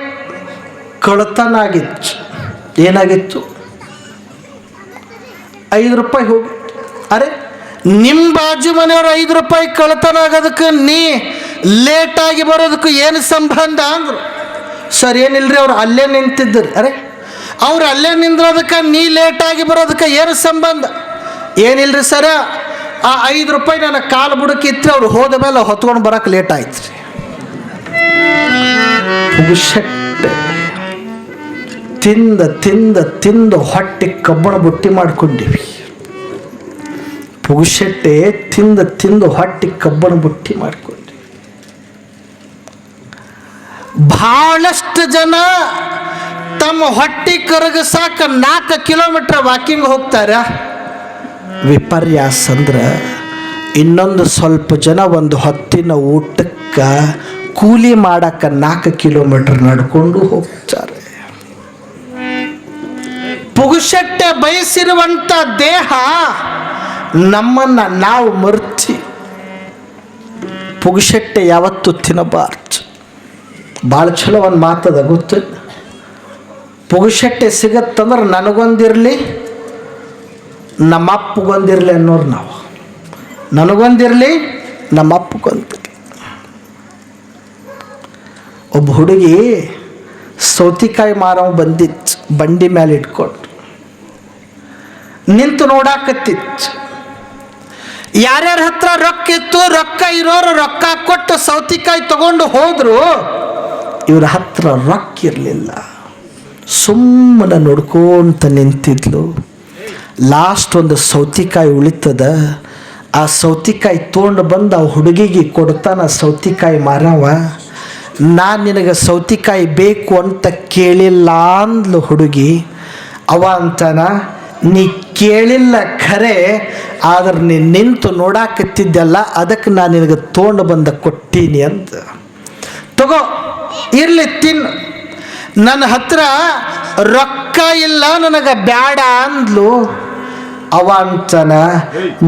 ಕಳ್ತನ ಆಗಿತ್ತು. ಏನಾಗಿತ್ತು? 5 ರೂಪಾಯಿ ಹೋಗಿ. ಅರೆ ನಿಮ್ಮ ಬಾಜು ಮನೆಯವ್ರು 5 ರೂಪಾಯಿ ಕಳ್ತನ ಆಗೋದಕ್ಕೆ ನೀ ಲೇಟಾಗಿ ಬರೋದಕ್ಕೂ ಏನು ಸಂಬಂಧ ಅಂದರು. ಸರ್ ಏನಿಲ್ರಿ, ಅವ್ರು ಅಲ್ಲೇ ನಿಂತಿದ್ದರು. ಅರೆ ಅವ್ರು ಅಲ್ಲೇ ನಿಂದ್ರೋದಕ್ಕೆ ನೀ ಲೇಟಾಗಿ ಬರೋದಕ್ಕೆ ಏನು ಸಂಬಂಧ? ಏನಿಲ್ರಿ ಸರ, ಆ 5 ರೂಪಾಯಿ ನನ್ನ ಕಾಲು ಬುಡಕ್ಕಿತ್ತು, ಅವ್ರು ಹೋದ ಮೇಲೆ ಹೊತ್ಕೊಂಡು ಬರೋಕೆ ಲೇಟ್ ಆಯ್ತು ರೀ. ಪುಗುಶೆಟ್ಟೆ ತಿಂದು ಹೊಟ್ಟೆ ಕಬ್ಬಣ ಬುಟ್ಟಿ ಮಾಡ್ಕೊಂಡಿವಿ. ಪುಗುಶೆಟ್ಟೆ ತಿಂದು ಹೊಟ್ಟೆ ಕಬ್ಬಣ ಬುಟ್ಟಿ ಮಾಡ್ಕೊಂಡ್ವಿ. ಬಹಳಷ್ಟು ಜನ ತಮ್ಮ ಹೊಟ್ಟೆ ಕರಗಸಾಕ 4 ಕಿಲೋಮೀಟರ್ ವಾಕಿಂಗ್ ಹೋಗ್ತಾರ. ವಿಪರ್ಯಾಸ ಅಂದ್ರೆ ಇನ್ನೊಂದು ಸ್ವಲ್ಪ ಜನ ಒಂದು ಹೊತ್ತಿನ ಊಟಕ್ಕೆ ಕೂಲಿ ಮಾಡಕ್ಕೆ 4 ಕಿಲೋಮೀಟರ್ ನಡ್ಕೊಂಡು ಹೋಗ್ತಾರೆ. ಪುಗುಶೆಟ್ಟೆ ಬಯಸಿರುವಂಥ ದೇಹ ನಮ್ಮನ್ನು ನಾವು ಮರ್ತಿ. ಪುಗುಶೆಟ್ಟೆ ಯಾವತ್ತೂ ತಿನ್ನಬಾರ್ದು. ಭಾಳ ಚಲೋ ಒಂದು ಮಾತದ ಗೊತ್ತು. ಪುಗುಶೆಟ್ಟೆ ಸಿಗತ್ತಂದ್ರೆ ನನಗೊಂದಿರಲಿ, ನಮ್ಮ ಅಪ್ಪಗೊಂದಿರಲಿ ಅನ್ನೋರು ನಾವು. ನನಗೊಂದಿರಲಿ, ನಮ್ಮ ಅಪ್ಪಗೊಂದಿರಲಿ. ಒಬ್ಬ ಹುಡುಗಿ ಸೌತಿಕಾಯಿ ಮಾರವ ಬಂದಿತ್ತು, ಬಂಡಿ ಮೇಲೆ ಇಟ್ಕೊಂಡು ನಿಂತು ನೋಡಾಕತ್ತಿತ್ತು. ಯಾರ್ಯಾರ ಹತ್ರ ರೊಕ್ಕ ಇತ್ತು, ರೊಕ್ಕ ಇರೋರು ರೊಕ್ಕ ಕೊಟ್ಟು ಸೌತಿಕಾಯಿ ತಗೊಂಡು ಹೋದ್ರು. ಇವ್ರ ಹತ್ರ ರೊಕ್ಕ ಇರಲಿಲ್ಲ, ಸುಮ್ಮನೆ ನೋಡ್ಕೊಂತ ನಿಂತಿದ್ಲು. ಲಾಸ್ಟ್ ಒಂದು ಸೌತಿಕಾಯಿ ಉಳಿತದ. ಆ ಸೌತಿಕಾಯಿ ತೊಗೊಂಡು ಬಂದು ಆ ಹುಡುಗಿಗೆ ಕೊಡ್ತಾನ ಸೌತಿಕಾಯಿ ಮಾರವ. ನಾನು ನಿನಗೆ ಸೌತಿಕಾಯಿ ಬೇಕು ಅಂತ ಕೇಳಿಲ್ಲ ಅಂದ್ಲು ಹುಡುಗಿ. ಅವ ಅಂತಾನ, ನೀ ಕೇಳಿಲ್ಲ ಖರೆ, ಆದ್ರೆ ನೀನು ನಿಂತು ನೋಡಾಕತ್ತಿದ್ದಲ್ಲ, ಅದಕ್ಕೆ ನಾನು ನಿನಗೆ ತೊಗೊಂಡು ಬಂದ ಕೊಟ್ಟೀನಿ ಅಂತ. ತಗೋ ಇರಲಿ ತಿನ್ನು. ನನ್ನ ಹತ್ರ ರೊಕ್ಕ ಇಲ್ಲ, ನನಗೆ ಬ್ಯಾಡ ಅಂದ್ಲು. ಅವ ಅಂತಾನ,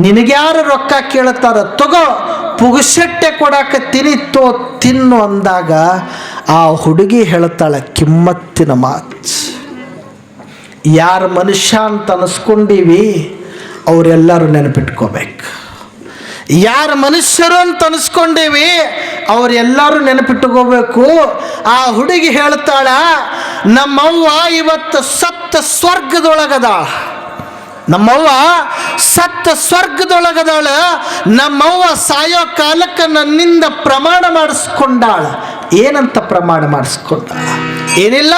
ನಿನಗ್ಯಾರು ರೊಕ್ಕ ಕೇಳ್ತಾರ, ತಗೋ ಪುಗುಶೆಟ್ಟೆ ಕೊಡಾಕತ್ತೀನಿ, ತಿನ್ನು ಅಂದಾಗ ಆ ಹುಡುಗಿ ಹೇಳ್ತಾಳೆ ಕಿಮ್ಮತ್ತಿನ ಮಾತು. ಯಾರು ಮನುಷ್ಯ ಅಂತ ಅನಿಸ್ಕೊಂಡೀವಿ ಅವರೆಲ್ಲರೂ ನೆನಪಿಟ್ಕೋಬೇಕು. ಯಾರು ಮನುಷ್ಯರು ಅಂತ ಅನಿಸ್ಕೊಂಡೀವಿ ಅವರೆಲ್ಲರೂ ನೆನಪಿಟ್ಕೋಬೇಕು. ಆ ಹುಡುಗಿ ಹೇಳ್ತಾಳ, ನಮ್ಮವ್ವ ಇವತ್ತು ಸತ್ತ ಸ್ವರ್ಗದೊಳಗದಾಳ. ನಮ್ಮವ್ವ ಸತ್ತ ಸ್ವರ್ಗದೊಳಗದಾಳ. ನಮ್ಮವ್ವ ಸಾಯೋ ಕಾಲಕ್ಕೆ ನನ್ನಿಂದ ಪ್ರಮಾಣ ಮಾಡಿಸ್ಕೊಂಡಾಳ. ಏನಂತ ಪ್ರಮಾಣ ಮಾಡಿಸ್ಕೊಂಡಾಳ? ಏನಿಲ್ಲ,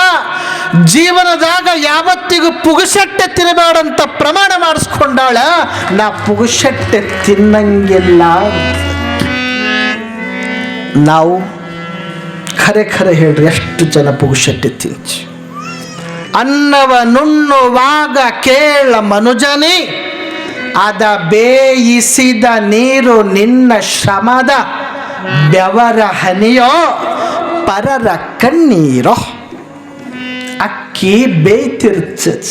ಜೀವನದಾಗ ಯಾವತ್ತಿಗೂ ಪುಗುಸಟ್ಟೆ ತಿನ್ನಬೇಡಂತ ಪ್ರಮಾಣ ಮಾಡಿಸ್ಕೊಂಡಾಳ. ನಾ ಪುಗುಸಟ್ಟೆ ತಿನ್ನಂಗಿಲ್ಲ. ನಾವು ಖರೆ ಖರೆ ಹೇಳ್ರಿ, ಎಷ್ಟು ಜನ ಪುಗುಸಟ್ಟೆ ತಿಂಚಿ ಅನ್ನವ ನುಣ್ಣುವಾಗ ಕೇಳ ಮನುಜನಿ, ಅದ ಬೇಯಿಸಿದ ನೀರು ನಿನ್ನ ಶ್ರಮದ ಬೆವರ ಹನಿಯೋ ಪರರ ಕಣ್ಣೀರೋ. ಅಕ್ಕಿ ಬೇಯ್ತಿರ್ತದ,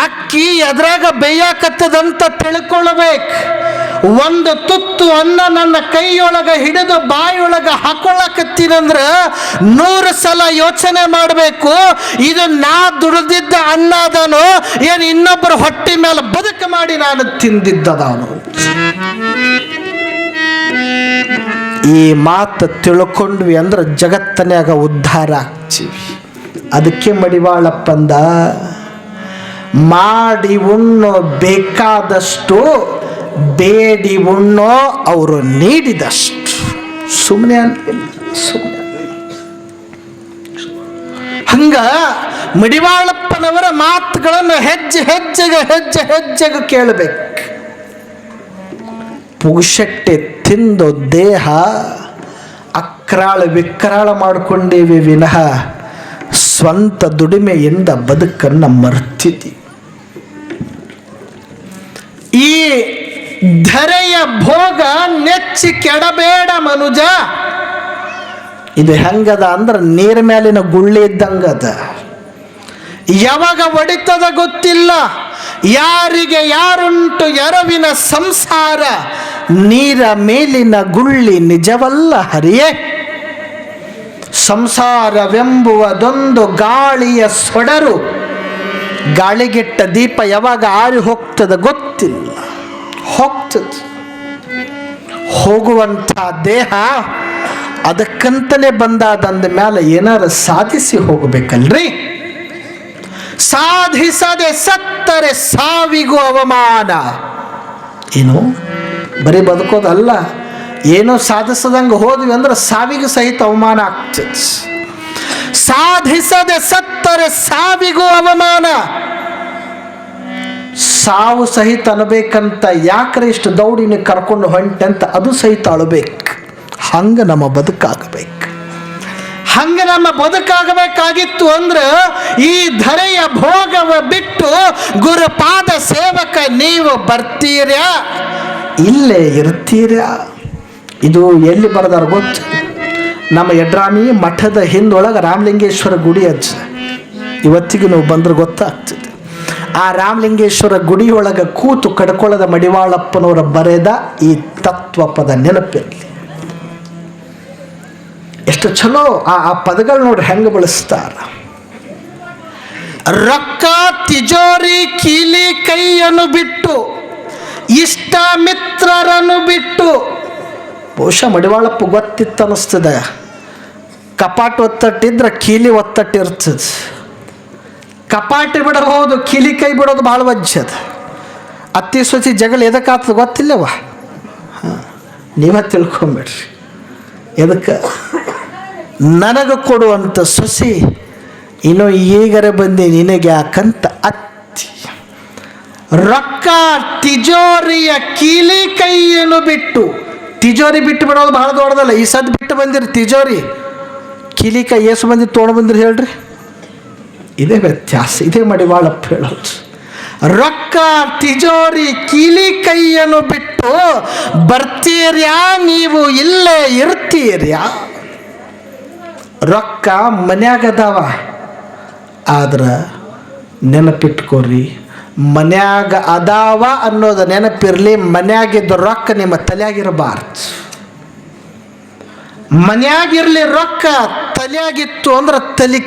ಅಕ್ಕಿ ಎದ್ರಾಗ ಬೇಯಾಕತ್ತದಂತ ತಿಳ್ಕೊಳ್ಬೇಕು. ಒಂದು ತುತ್ತು ಅನ್ನ ನನ್ನ ಕೈಯೊಳಗ ಹಿಡಿದು ಬಾಯಿಯೊಳಗ ಹಾಕೊಳ್ಳಕತ್ತೀನಂದ್ರ 100 ಸಲ ಯೋಚನೆ ಮಾಡಬೇಕು, ಇದು ನಾ ದುಡಿದಿದ್ದ ಅನ್ನ ಅದನೋ ಏನು ಇನ್ನೊಬ್ಬರ ಹೊಟ್ಟೆ ಮೇಲೆ ಬದುಕು ಮಾಡಿ ನಾನು ತಿಂದಿದ್ದದವನು. ಈ ಮಾತು ತಿಳ್ಕೊಂಡ್ವಿ ಅಂದ್ರೆ ಜಗತ್ತನ್ಯಾಗ ಉದ್ಧಾರ ಆಗ್ತೀವಿ. ಅದಕ್ಕೆ ಮಡಿವಾಳಪ್ಪಂದ ಮಾಡಿ ಉಣ್ಣೋ ಬೇಕಾದಷ್ಟು, ಬೇಡಿ ಉಣ್ಣೋ ಅವರು ನೀಡಿದಷ್ಟು. ಸುಮ್ಮನೆ ಅನ್ಲಿಲ್ಲ, ಸುಮ್ಮನೆ. ಹಂಗ ಮಡಿವಾಳಪ್ಪನವರ ಮಾತುಗಳನ್ನು ಹೆಜ್ಜೆ ಹೆಜ್ಜೆಗೆ ಕೇಳಬೇಕು. ಪುಗುಸಟ್ಟೆ ತಿಂದು ದೇಹ ಅಕ್ರಾಳ ವಿಕ್ರಾಳ ಮಾಡಿಕೊಂಡೇವಿ ವಿನಃ ಸ್ವಂತ ದುಡಿಮೆಯಿಂದ ಬದುಕನ್ನು ಮರ್ತಿದ್ದಿ. ಈ ಧರೆಯ ಭೋಗ ನೆಚ್ಚಿ ಕೆಡಬೇಡ ಮನುಜ. ಇದು ಹೆಂಗದ ಅಂದ್ರೆ ನೀರ ಮೇಲಿನ ಗುಳ್ಳಿ ಇದ್ದಂಗದ. ಯಾವಾಗ ಒಡಿತದ ಗೊತ್ತಿಲ್ಲ, ಯಾರಿಗೆ ಯಾರುಂಟು ಎರವಿನ ಸಂಸಾರ, ನೀರ ಮೇಲಿನ ಗುಳ್ಳಿ ನಿಜವಲ್ಲ ಹರಿಯೇ. ಸಂಸಾರವೆಂಬುವುದೊಂದು ಗಾಳಿಯ ಸೊಡರು, ಗಾಳಿಗೆಟ್ಟ ದೀಪ ಯಾವಾಗ ಆರಿ ಹೋಗ್ತದ ಗೊತ್ತಿಲ್ಲ. ಹೋಗ್ತದೆ, ಹೋಗುವಂಥ ದೇಹ ಅದಕ್ಕಂತಲೇ ಬಂದಾದಂದ ಮೇಲೆ ಏನಾರು ಸಾಧಿಸಿ ಹೋಗಬೇಕಲ್ರಿ. ಸಾಧಿಸದೆ ಸತ್ತರೆ ಸಾವಿಗೂ ಅವಮಾನ. ಏನು ಬರೀ ಬದುಕೋದಲ್ಲ, ಏನೋ ಸಾಧಿಸದಂಗೆ ಹೋದ್ವಿ ಅಂದ್ರೆ ಸಾವಿಗೂ ಸಹಿತ ಅವಮಾನ ಆಗ್ತದೆ. ಸಾಧಿಸದೆ ಸತ್ತರೆ ಸಾವಿಗೂ ಅವಮಾನ. ಸಾವು ಸಹಿತ ಅನ್ಬೇಕಂತ ಯಾಕ್ರೆ ಇಷ್ಟು ದೌಡಿನ ಕರ್ಕೊಂಡು ಹೊಂಟೆ ಅಂತ ಅದು ಸಹಿತ ಅಳಬೇಕು. ಹಂಗೆ ನಮ್ಮ ಬದುಕಾಗಬೇಕು. ಹಂಗೆ ನಮ್ಮ ಬದುಕಾಗಬೇಕಾಗಿತ್ತು ಅಂದ್ರೆ ಈ ಧರೆಯ ಭೋಗವ ಬಿಟ್ಟು ಗುರುಪಾದ ಸೇವಕ ನೀವು ಬರ್ತೀರ್ಯಾ, ಇಲ್ಲೇ ಇರ್ತೀರ್ಯಾ. ಇದು ಎಲ್ಲಿ ಬರೆದಾರ ಗೊತ್ತು? ನಮ್ಮ ಯಡ್ರಾಮಿ ಮಠದ ಹಿಂದೊಳಗೆ ರಾಮಲಿಂಗೇಶ್ವರ ಗುಡಿ ಅಜ್ಜ. ಇವತ್ತಿಗೂ ನಾವು ಬಂದ್ರೆ ಗೊತ್ತಾಗ್ತದೆ. ಆ ರಾಮಲಿಂಗೇಶ್ವರ ಗುಡಿಯೊಳಗೆ ಕೂತು ಕಡ್ಕೊಳ್ಳದ ಮಡಿವಾಳಪ್ಪನವರ ಬರೆದ ಈ ತತ್ವಪದ ನೆನಪಿರಲಿ. ಎಷ್ಟು ಚಲೋ ಆ ಪದಗಳು ನೋಡ್ರಿ ಹೆಂಗೆ ಬಳಸ್ತಾರ. ರೊಕ್ಕ ತಿಜೋರಿ ಕೀಲಿ ಕೈಯನ್ನು ಬಿಟ್ಟು, ಇಷ್ಟ ಮಿತ್ರರನ್ನು ಬಿಟ್ಟು. ಬಹುಶಃ ಮಡಿವಾಳಪ್ಪ ಗೊತ್ತಿತ್ತು ಅನ್ನಿಸ್ತದೆ. ಕಪಾಟ ಒತ್ತಟ್ಟಿದ್ರೆ ಕೀಲಿ ಒತ್ತಟ್ಟಿರ್ತದೆ. ಕಪಾಟಿ ಬಿಡಬಹುದು, ಕೀಲಿ ಕೈ ಬಿಡೋದು ಭಾಳ ವಜ್ಜದ. ಅತ್ತಿ ಸ್ವಚಿ ಜಗಳ ಎದಕ್ಕಾಗ್ತದೆ ಗೊತ್ತಿಲ್ಲವ? ನೀವೇ ತಿಳ್ಕೊಂಬಿಡ್ರಿ. ಎದಕ್ಕೆ? ನನಗೆ ಕೊಡುವಂಥ ಸೊಸಿ ಇನ್ನು ಈಗರೆ ಬಂದು ನಿನಗೆ ಯಾಕಂತ ಅತ್ತಿ. ರೊಕ್ಕ ತಿಜೋರಿಯ ಕೀಲಿ ಕೈಯನ್ನು ಬಿಟ್ಟು. ತಿಜೋರಿ ಬಿಟ್ಟು ಬಿಡೋದು ಭಾಳ ದೊಡ್ಡದಲ್ಲ. ಈ ಸದ್ ಬಿಟ್ಟು ಬಂದಿರಿ ತಿಜೋರಿ, ಕೀಲಿ ಕೈ ಏಸು ಮಂದಿ ತೊಗೊಂಡು ಬಂದಿರಿ ಹೇಳ್ರಿ. ಇದೇ ವ್ಯತ್ಯಾಸ. ಇದೇ ಮಡಿವಾಳಪ್ಪ ಹೇಳೋದು. ರೊಕ್ಕ ತಿಜೋರಿ ಕೀಲಿ ಕೈಯನ್ನು ಬಿಟ್ಟು ಬರ್ತೀರ್ಯಾ, ನೀವು ಇಲ್ಲೇ ಇರ್ತೀರ್ಯಾ. ರೊಕ್ಕ ಮನ್ಯಾಗದಾವ, ಆದ್ರೆ ನೆನಪಿಟ್ಕೋರಿ, ಮನ್ಯಾಗ ಅದಾವ ಅನ್ನೋದು ನೆನಪಿರಲಿ. ಮನ್ಯಾಗಿದ್ದ ರೊಕ್ಕ ನಿಮ್ಮ ತಲೆಯಾಗಿರಬಾರ್ದು. ಮನ್ಯಾಗಿರ್ಲಿ ರೊಕ್ಕ, ತಲೆಯಾಗಿತ್ತು ಅಂದ್ರೆ ತಲೆ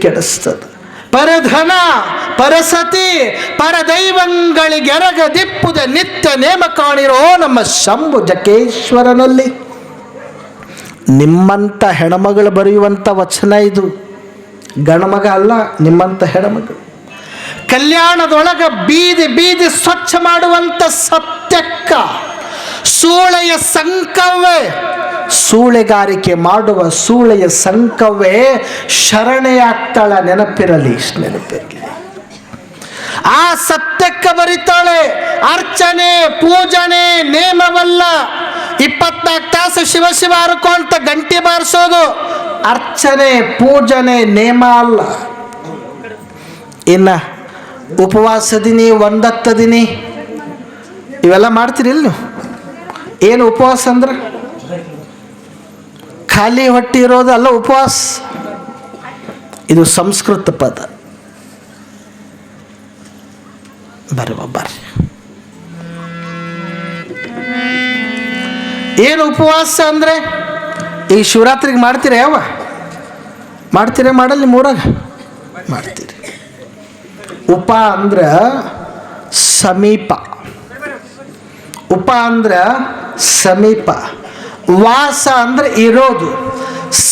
ಕೆಡಿಸ್ತದ. ಪರಧನ ಪರಸತಿ ಪರದೈವಂಗಳಿಗೆರಗದಿಪ್ಪುದ ನಿತ್ಯ ನೇಮ ಕಾಣಿರೋ ನಮ್ಮ ಶಂಭು ಜಕೇಶ್ವರನಲ್ಲಿ. ನಿಮ್ಮಂಥ ಹೆಣ್ಮಗಳು ಬರೆಯುವಂಥ ವಚನ ಇದು. ಗಣಮಗ ಅಲ್ಲ, ನಿಮ್ಮಂಥ ಹೆಣ್ಮಗಳು. ಕಲ್ಯಾಣದೊಳಗೆ ಬೀದಿ ಬೀದಿ ಸ್ವಚ್ಛ ಮಾಡುವಂಥ ಸತ್ಯಕ್ಕ, ಸೂಳೆಯ ಸಂಕವೇ ಸೂಳೆಗಾರಿಕೆ ಮಾಡುವ ಸೂಳೆಯ ಸಂಕವೇ ಶರಣೆಯಾಗ್ತಾಳ. ನೆನಪಿರಲಿ, ನೆನಪಿರಲಿ. ಆ ಸತ್ಯಕ್ಕೆ ಬರಿತಾಳೆ, ಅರ್ಚನೆ ಪೂಜನೆ ನೇಮವಲ್ಲ. 24 ತಾಸು ಶಿವ ಶಿವ ಹರ್ಕೊಂತ ಗಂಟೆ ಬಾರಿಸೋದು ಅರ್ಚನೆ ಪೂಜನೆ ನೇಮ ಅಲ್ಲ. ಇನ್ನ ಉಪವಾಸ ದಿನಿ, ಒಂದತ್ತ ದಿನಿ ಇವೆಲ್ಲ ಮಾಡ್ತೀರಿ ಇಲ್ಲ ನೀವು? ಏನು ಉಪವಾಸ ಅಂದ್ರೆ ಖಾಲಿ ಹೊಟ್ಟೆ ಇರೋದು ಅಲ್ಲ ಉಪವಾಸ. ಇದು ಸಂಸ್ಕೃತ ಪದ. ಬರ್ರಿ ಏನು ಉಪವಾಸ ಅಂದ್ರೆ ಈ ಶಿವರಾತ್ರಿಗೆ ಮಾಡ್ತೀರ? ಯಾವ ಮಾಡ್ತೀರ? ಮಾಡಲ್ಲ ನಿಮ್ಮೂರಾಗ ಮಾಡ್ತೀರಿ. ಉಪ ಅಂದ್ರ ಸಮೀಪ, ಉಪ ಅಂದ್ರ ಸಮೀಪ, ವಾಸ ಅಂದ್ರೆ ಇರೋದು.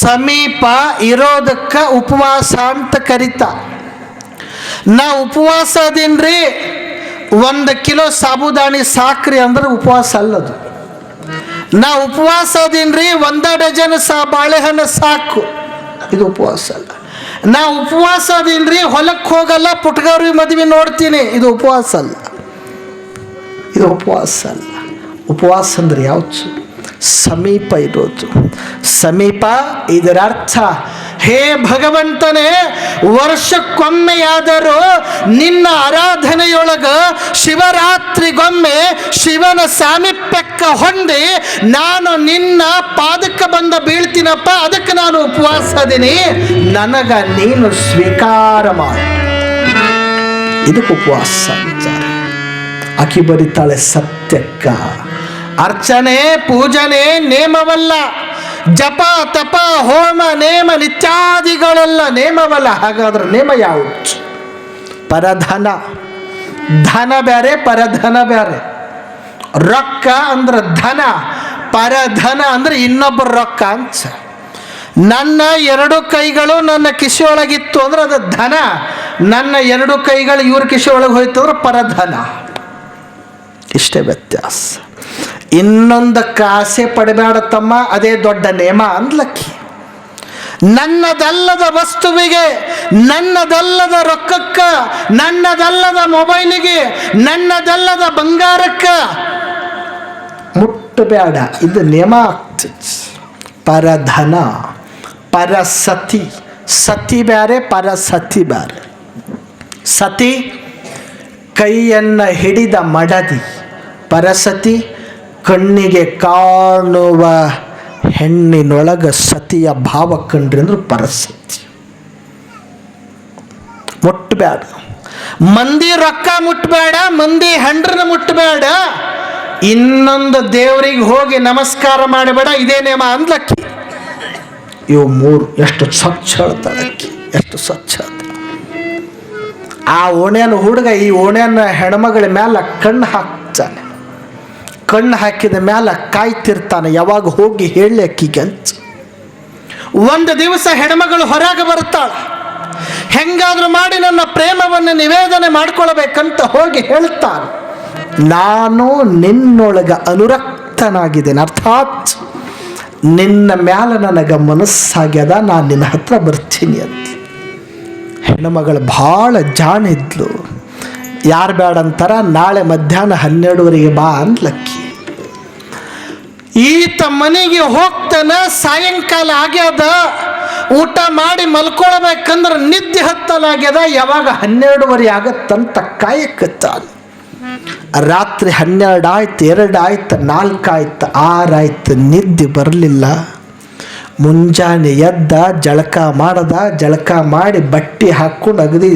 ಸಮೀಪ ಇರೋದಕ್ಕೆ ಉಪವಾಸ ಅಂತ ಕರೀತಾ. ನಾ ಉಪವಾಸ ಅದೀನ್ರಿ, 1 ಕಿಲೋ ಸಾಬುದಾಣಿ ಸಾಕ್ರಿ ಅಂದ್ರೆ ಉಪವಾಸ ಅಲ್ಲದು. ನಾ ಉಪವಾಸ ಅದೀನ್ರಿ, 1 ಡಜನ್ ಬಾಳೆಹಣ್ಣು ಸಾಕು, ಇದು ಉಪವಾಸ ಅಲ್ಲ. ನಾ ಉಪವಾಸ ಅದೀನ್ರಿ, ಹೊಲಕ್ಕೆ ಹೋಗಲ್ಲ, ಪುಟ್ಗೌರಿ ಮದುವೆ ನೋಡ್ತೀನಿ, ಇದು ಉಪವಾಸ ಅಲ್ಲ. ಇದು ಉಪವಾಸ ಅಲ್ಲ. ಉಪವಾಸ ಅಂದ್ರೆ ಯಾವುದು? ಸಮೀಪ ಇರೋದು. ಸಮೀಪ ಇದರ ಅರ್ಥ, ಹೇ ಭಗವಂತನೇ, ವರ್ಷಕ್ಕೊಮ್ಮೆಯಾದರೂ ನಿನ್ನ ಆರಾಧನೆಯೊಳಗ ಶಿವರಾತ್ರಿಗೊಮ್ಮೆ ಶಿವನ ಸಾಮೀಪ್ಯಕ್ಕೆ ಹೊಂದಿ ನಾನು ನಿನ್ನ ಪಾದಕ್ಕೆ ಬಂದ ಬೀಳ್ತೀನಪ್ಪ, ಅದಕ್ಕೆ ನಾನು ಉಪವಾಸ ಅದೀನಿ, ನನಗ ನೀನು ಸ್ವೀಕಾರ ಮಾಡು. ಇದಕ್ಕೆ ಉಪವಾಸ ಅಂತಾರೆ. ಆಕಿ ಬರಿತಾಳೆ ಸತ್ಯಕ್ಕ. ಅರ್ಚನೆ ಪೂಜನೆ ನೇಮವಲ್ಲ. ಜಪ ತಪ ಹೋಮ ನೇಮ ನಿತ್ಯಾದಿಗಳೆಲ್ಲ ನೇಮವಲ್ಲ. ಹಾಗಾದ್ರೆ ನೇಮ ಯಾವುದು? ಪರಧನ. ಧನ ಬೇರೆ, ಪರಧನ ಬೇರೆ. ರೊಕ್ಕ ಅಂದ್ರೆ ಧನ, ಪರಧನ ಅಂದ್ರೆ ಇನ್ನೊಬ್ಬರ ರೊಕ್ಕ ಅಂತ. ನನ್ನ 2 ಕೈಗಳು ನನ್ನ ಕಿಸೆಯೊಳಗಿತ್ತು ಅಂದ್ರೆ ಅದು ಧನ. ನನ್ನ 2 ಕೈಗಳು ಇವ್ರ ಕಿಸೆಯೊಳಗೆ ಹೋಯ್ತು ಅಂದ್ರೆ ಪರಧನ. ಇಷ್ಟೇ ವ್ಯತ್ಯಾಸ. ಇನ್ನೊಂದಕ್ಕೆ ಆಸೆ ಪಡಬೇಡ ತಮ್ಮ, ಅದೇ ದೊಡ್ಡ ನೇಮ ಅಂದ್ಲಕ್ಕಿ. ನನ್ನದಲ್ಲದ ವಸ್ತುವಿಗೆ, ನನ್ನದಲ್ಲದ ರೊಕ್ಕಕ್ಕ, ನನ್ನದಲ್ಲದ ಮೊಬೈಲಿಗೆ, ನನ್ನದಲ್ಲದ ಬಂಗಾರಕ್ಕ ಮುಟ್ಟಬೇಡ, ಇದು ನೇಮ ಆಗ್ತದೆ. ಪರಧನ, ಪರಸತಿ. ಸತಿ ಬೇರೆ, ಪರಸತಿ ಬೇರೆ. ಸತಿ ಕೈಯನ್ನು ಹಿಡಿದ ಮಡದಿ, ಪರಸತಿ ಕಣ್ಣಿಗೆ ಕಾಣುವ ಹೆಣ್ಣಿನೊಳಗ ಸತಿಯ ಭಾವ ಕಂಡ್ರಿ ಅಂದ್ರೆ ಪರಸತಿ. ಮುಟ್ಟಬೇಡ, ಮಂದಿ ರೊಕ್ಕ ಮುಟ್ಟಬೇಡ, ಮಂದಿ ಹೆಂಡ್ರನ್ನ ಮುಟ್ಟಬೇಡ, ಇನ್ನೊಂದು ದೇವರಿಗೆ ಹೋಗಿ ನಮಸ್ಕಾರ ಮಾಡಬೇಡ, ಇದೇ ನೇಮ ಅಂದ್ಲಕ್ಕಿ. ಇವು 3 ಎಷ್ಟು ಸ್ವಚ್ಛ ಹೇಳ್ತಾಳಕ್ಕಿ, ಎಷ್ಟು ಸ್ವಚ್ಛ. ಆ ಓಣ್ಯಾನ ಹುಡುಗ ಈ ಓಣ್ಯಾನ ಹೆಣ್ಮಗಳ ಮ್ಯಾಲ ಕಣ್ಣು ಹಾಕ್ತಾನೆ. ಕಣ್ಣು ಹಾಕಿದ ಮ್ಯಾಲ ಕಾಯ್ತಿರ್ತಾನೆ, ಯಾವಾಗ ಹೋಗಿ ಹೇಳಿ ಅಕ್ಕಿಗೆ ಅಂತ. ಒಂದು ದಿವಸ ಹೆಣ್ಮಗಳು ಹೊರಗೆ ಬರ್ತಾಳ. ಹೆಂಗಾದ್ರೂ ಮಾಡಿ ನನ್ನ ಪ್ರೇಮವನ್ನು ನಿವೇದನೆ ಮಾಡ್ಕೊಳ್ಬೇಕಂತ ಹೋಗಿ ಹೇಳ್ತಾನೆ, ನಾನು ನಿನ್ನೊಳಗ ಅನುರಕ್ತನಾಗಿದ್ದೇನೆ, ಅರ್ಥಾತ್ ನಿನ್ನ ಮ್ಯಾಲ ನನಗೆ ಮನಸ್ಸಾಗ್ಯದ, ನಾನು ನಿನ್ನ ಹತ್ರ ಬರ್ತೀನಿ ಅಂತ. ಹೆಣ್ಣುಮಗಳು ಭಾಳ ಜಾಣಿದ್ಲು. ಯಾರು ಬೇಡ ಅಂತಾರ, ನಾಳೆ ಮಧ್ಯಾಹ್ನ 12:30 ಬಾ ಅಂದ್ಲಕ್ಕಿ. ಈತ ಮನೆಗೆ ಹೋಗ್ತಾನ, ಸಾಯಂಕಾಲ ಆಗ್ಯದ, ಊಟ ಮಾಡಿ ಮಲ್ಕೊಳ್ಬೇಕಂದ್ರೆ ನಿದ್ದೆ ಹತ್ತಲಾಗ್ಯದ. ಯಾವಾಗ 12:30 ಆಗತ್ತಂತ ಕಾಯಕತ್ತಾನ. ರಾತ್ರಿ 12 ಆಯ್ತು, 2 ಆಯ್ತು, 4 ಆಯ್ತು, 6 ಆಯ್ತು, ನಿದ್ದೆ ಬರಲಿಲ್ಲ. ಮುಂಜಾನೆ ಎದ್ದ, ಜಳಕ ಮಾಡದ, ಜಳಕ ಮಾಡಿ ಬಟ್ಟೆ ಹಾಕ್ಕೊಂಡು ಅಗದಿ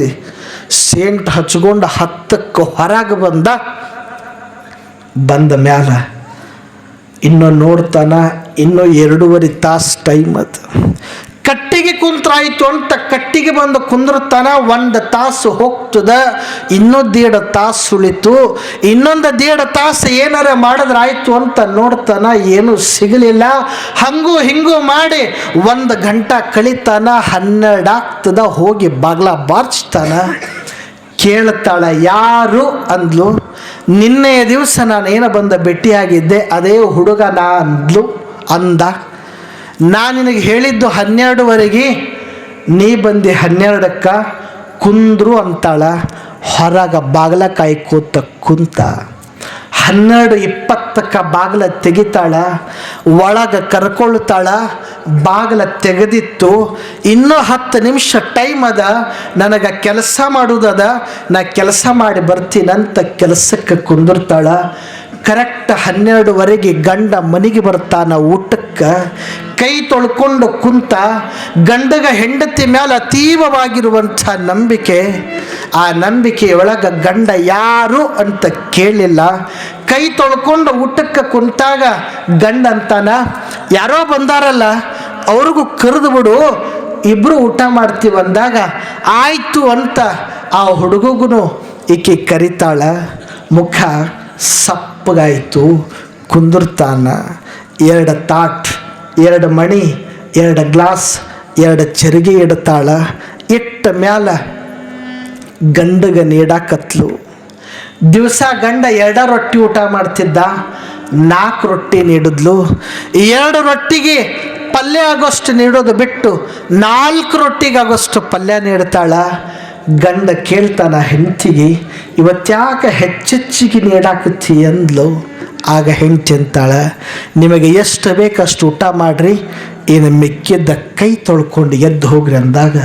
ಸೇಂಟ್ ಹಚ್ಕೊಂಡು 10ಕ್ಕೆ ಹೊರಗೆ ಬಂದ ಮ್ಯಾಲ ಇನ್ನೂ ನೋಡ್ತಾನ, ಇನ್ನೂ 2.5 ತಾಸು ಟೈಮ್ ಅದು. ಕಟ್ಟಿಗೆ ಕುಂತ್ರಾಯ್ತು ಅಂತ ಕಟ್ಟಿಗೆ ಬಂದು ಕುಂದಿರ್ತಾನ. 1 ತಾಸು ಹೋಗ್ತದ, ಇನ್ನೂ 1.5 ತಾಸು ಉಳಿತು. ಇನ್ನೊಂದು 1.5 ತಾಸು ಏನಾರ ಮಾಡಿದ್ರಾಯ್ತು ಅಂತ ನೋಡ್ತಾನ, ಏನೂ ಸಿಗಲಿಲ್ಲ. ಹಂಗೂ ಹಿಂಗೂ ಮಾಡಿ 1 ಗಂಟೆ ಕಳಿತಾನ. 12 ಆಗ್ತದ. ಹೋಗಿ ಬಾಗ್ಲ ಬಾರ್ಚ್ತಾನ. ಕೇಳ್ತಾಳ, ಯಾರು ಅಂದ್ಲು. ನಿನ್ನೆಯ ದಿವಸ ನಾನು ಬಂದ ಭೇಟಿಯಾಗಿದ್ದೆ, ಅದೇ ಹುಡುಗ ನಾ ಅಂದ. ನಾನು ನಿನಗೆ ಹೇಳಿದ್ದು 12ವರೆಗೆ, ನೀ ಬಂದು 12ಕ್ಕೆ ಕುಂದ್ರು ಅಂತಾಳ. ಹೊರಗೆ ಬಾಗಿಲ ಕಾಯ್ಕೋತ ಕುಂತ. 12:20ಕ್ಕೆ ಬಾಗಿಲ ತೆಗಿತಾಳ, ಒಳಗೆ ಕರ್ಕೊಳ್ತಾಳ. ಬಾಗಿಲ ತೆಗೆದಿತ್ತು. ಇನ್ನೂ 10 ನಿಮಿಷ ಟೈಮ್ ಅದ, ನನಗೆ ಕೆಲಸ ಮಾಡುವುದದ, ನಾ ಕೆಲಸ ಮಾಡಿ ಬರ್ತೀನಂತ ಕೆಲಸಕ್ಕೆ ಕುಂದಿರ್ತಾಳ. ಕರೆಕ್ಟ್ 12ವರೆಗೆ ಗಂಡ ಮನೆಗೆ ಬರ್ತಾನ ಊಟಕ್ಕೆ. ಕೈ ತೊಳ್ಕೊಂಡು ಕುಂತ. ಗಂಡಗ ಹೆಂಡತಿ ಮೇಲೆ ಅತೀವವಾಗಿರುವಂಥ ನಂಬಿಕೆ. ಆ ನಂಬಿಕೆಯೊಳಗೆ ಗಂಡ ಯಾರು ಅಂತ ಕೇಳಿಲ್ಲ. ಕೈ ತೊಳ್ಕೊಂಡು ಊಟಕ್ಕೆ ಕುಂತಾಗ ಗಂಡ ಅಂತಾನ, ಯಾರೋ ಬಂದಾರಲ್ಲ ಅವ್ರಿಗೂ ಕರೆದು ಬಿಡು, ಇಬ್ಬರು ಊಟ ಮಾಡ್ತೀವಿ ಅಂದಾಗ ಆಯಿತು ಅಂತ ಆ ಹುಡುಗಗೂ ಈಕೆ ಕರಿತಾಳ. ಮುಖ ಸಪ್ಪಗಾಯಿತು. ಕುಂದಿರ್ತಾನ. 2 ತಾಟ್, 2 ಮಣಿ, 2 ಗ್ಲಾಸ್, 2 ಚರಿಗೆ ಇಡ್ತಾಳ. ಇಟ್ಟ ಮ್ಯಾಲ ಗಂಡಗೆ ನೀಡಾಕತ್ಲು. ದಿವಸ ಗಂಡ 2 ರೊಟ್ಟಿ ಊಟ ಮಾಡ್ತಿದ್ದ, 4 ರೊಟ್ಟಿ ನೀಡಿದ್ಲು. 2 ರೊಟ್ಟಿಗೆ ಪಲ್ಯ ಆಗೋಷ್ಟು ನೀಡೋದು ಬಿಟ್ಟು 4 ರೊಟ್ಟಿಗೆ ಆಗೋಷ್ಟು ಪಲ್ಯ ನೀಡ್ತಾಳ. ಗಂಡ ಕೇಳ್ತಾನ ಹೆಂಡತಿಗೆ, ಇವತ್ತ್ಯಾಕೆ ಹೆಚ್ಚೆಚ್ಚಿಗೆ ನೀಡಾಕತ್ತಿ ಅಂದ್ಲು. ಆಗ ಹೆಂಡತಿ ಅಂತಾಳ, ನಿಮಗೆ ಎಷ್ಟು ಬೇಕಷ್ಟು ಊಟ ಮಾಡಿರಿ, ಏನು ಮಿಕ್ಕಿದ್ದ ಕೈ ತೊಳ್ಕೊಂಡು ಎದ್ದು ಹೋಗ್ರಿ ಅಂದಾಗ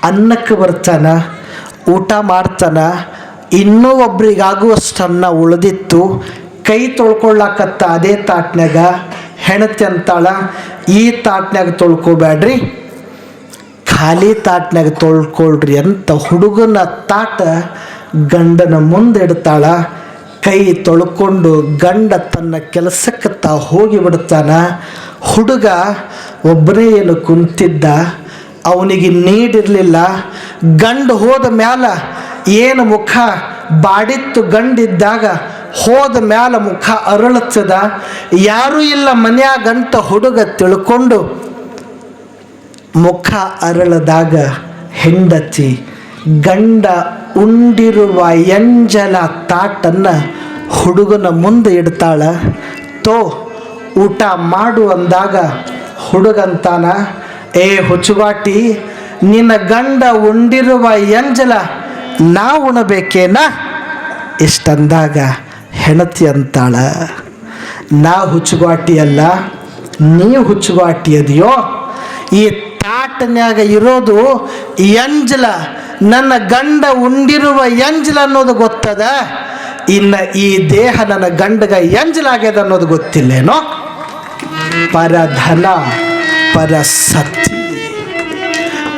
ಅನ್ನಕ್ಕೆ ಬರ್ತಾನ, ಊಟ ಮಾಡ್ತಾನ. ಇನ್ನೂ ಒಬ್ರಿಗಾಗುವಷ್ಟು ಅನ್ನ ಉಳಿದಿತ್ತು. ಕೈ ತೊಳ್ಕೊಳ್ಳಾಕತ್ತ ಅದೇ ತಾಟ್ನ್ಯಾಗ. ಹೆಣತಿ ಅಂತಾಳ, ಈ ತಾಟ್ನ್ಯಾಗ ತೊಳ್ಕೊಬೇಡ್ರಿ, ಖಾಲಿ ತಾಟ್ನ್ಯಾಗ ತೊಳ್ಕೊಳ್ರಿ ಅಂತ ಹುಡುಗನ ತಾಟ ಗಂಡನ ಮುಂದೆ ಇಡ್ತಾಳ. ಕೈ ತೊಳ್ಕೊಂಡು ಗಂಡ ತನ್ನ ಕೆಲಸಕ್ಕೆ ಹೋಗಿ ಬಿಡ್ತಾನ. ಹುಡುಗ ಒಬ್ಬನೇ ಏನು ಕುಂತಿದ್ದ, ಅವನಿಗೆ ನೀಡಿರಲಿಲ್ಲ. ಗಂಡ ಹೋದ ಮ್ಯಾಲ ಏನು ಮುಖ ಬಾಡಿತ್ತು, ಗಂಡಿದ್ದಾಗ ಹೋದ ಮ್ಯಾಲ ಮುಖ ಅರಳುತ್ತದ. ಯಾರೂ ಇಲ್ಲ ಮನ್ಯಾಗಂತ ಹುಡುಗ ತಿಳ್ಕೊಂಡು ಮುಖ ಅರಳದಾಗ ಹೆಂಡತಿ ಗಂಡ ಉಂಡಿರುವ ಎಂಜಲ ತಾಟನ್ನು ಹುಡುಗನ ಮುಂದೆ ಇಡ್ತಾಳ. ತೋ ಊಟ ಮಾಡು ಅಂದಾಗ ಹುಡುಗಂತಾನ, ಏ ಹುಚ್ಚುಗಾಟಿ, ನಿನ್ನ ಗಂಡ ಉಂಡಿರುವ ಎಂಜಲ ನಾ ಉಣಬೇಕೇನ ಇಷ್ಟಂದಾಗ ಹೆಣತಿ ಅಂತಾಳ, ನಾ ಹುಚ್ಚುಗಾಟಿ ಅಲ್ಲ, ನೀ ಹುಚ್ಚುಗಾಟಿ ಅದೆಯೋ. ಈ ತಾಟನ್ಯಾಗ ಇರೋದು ಎಂಜಲ, ನನ್ನ ಗಂಡ ಉಂಡಿರುವ ಎಂಜಲ ಅನ್ನೋದು ಗೊತ್ತದ, ಇನ್ನು ಈ ದೇಹ ನನ್ನ ಗಂಡಗ ಎಂಜಲಾಗ್ಯದ ಅನ್ನೋದು ಗೊತ್ತಿಲ್ಲೇನೋ. ಪರಧನ ಪರಸತಿ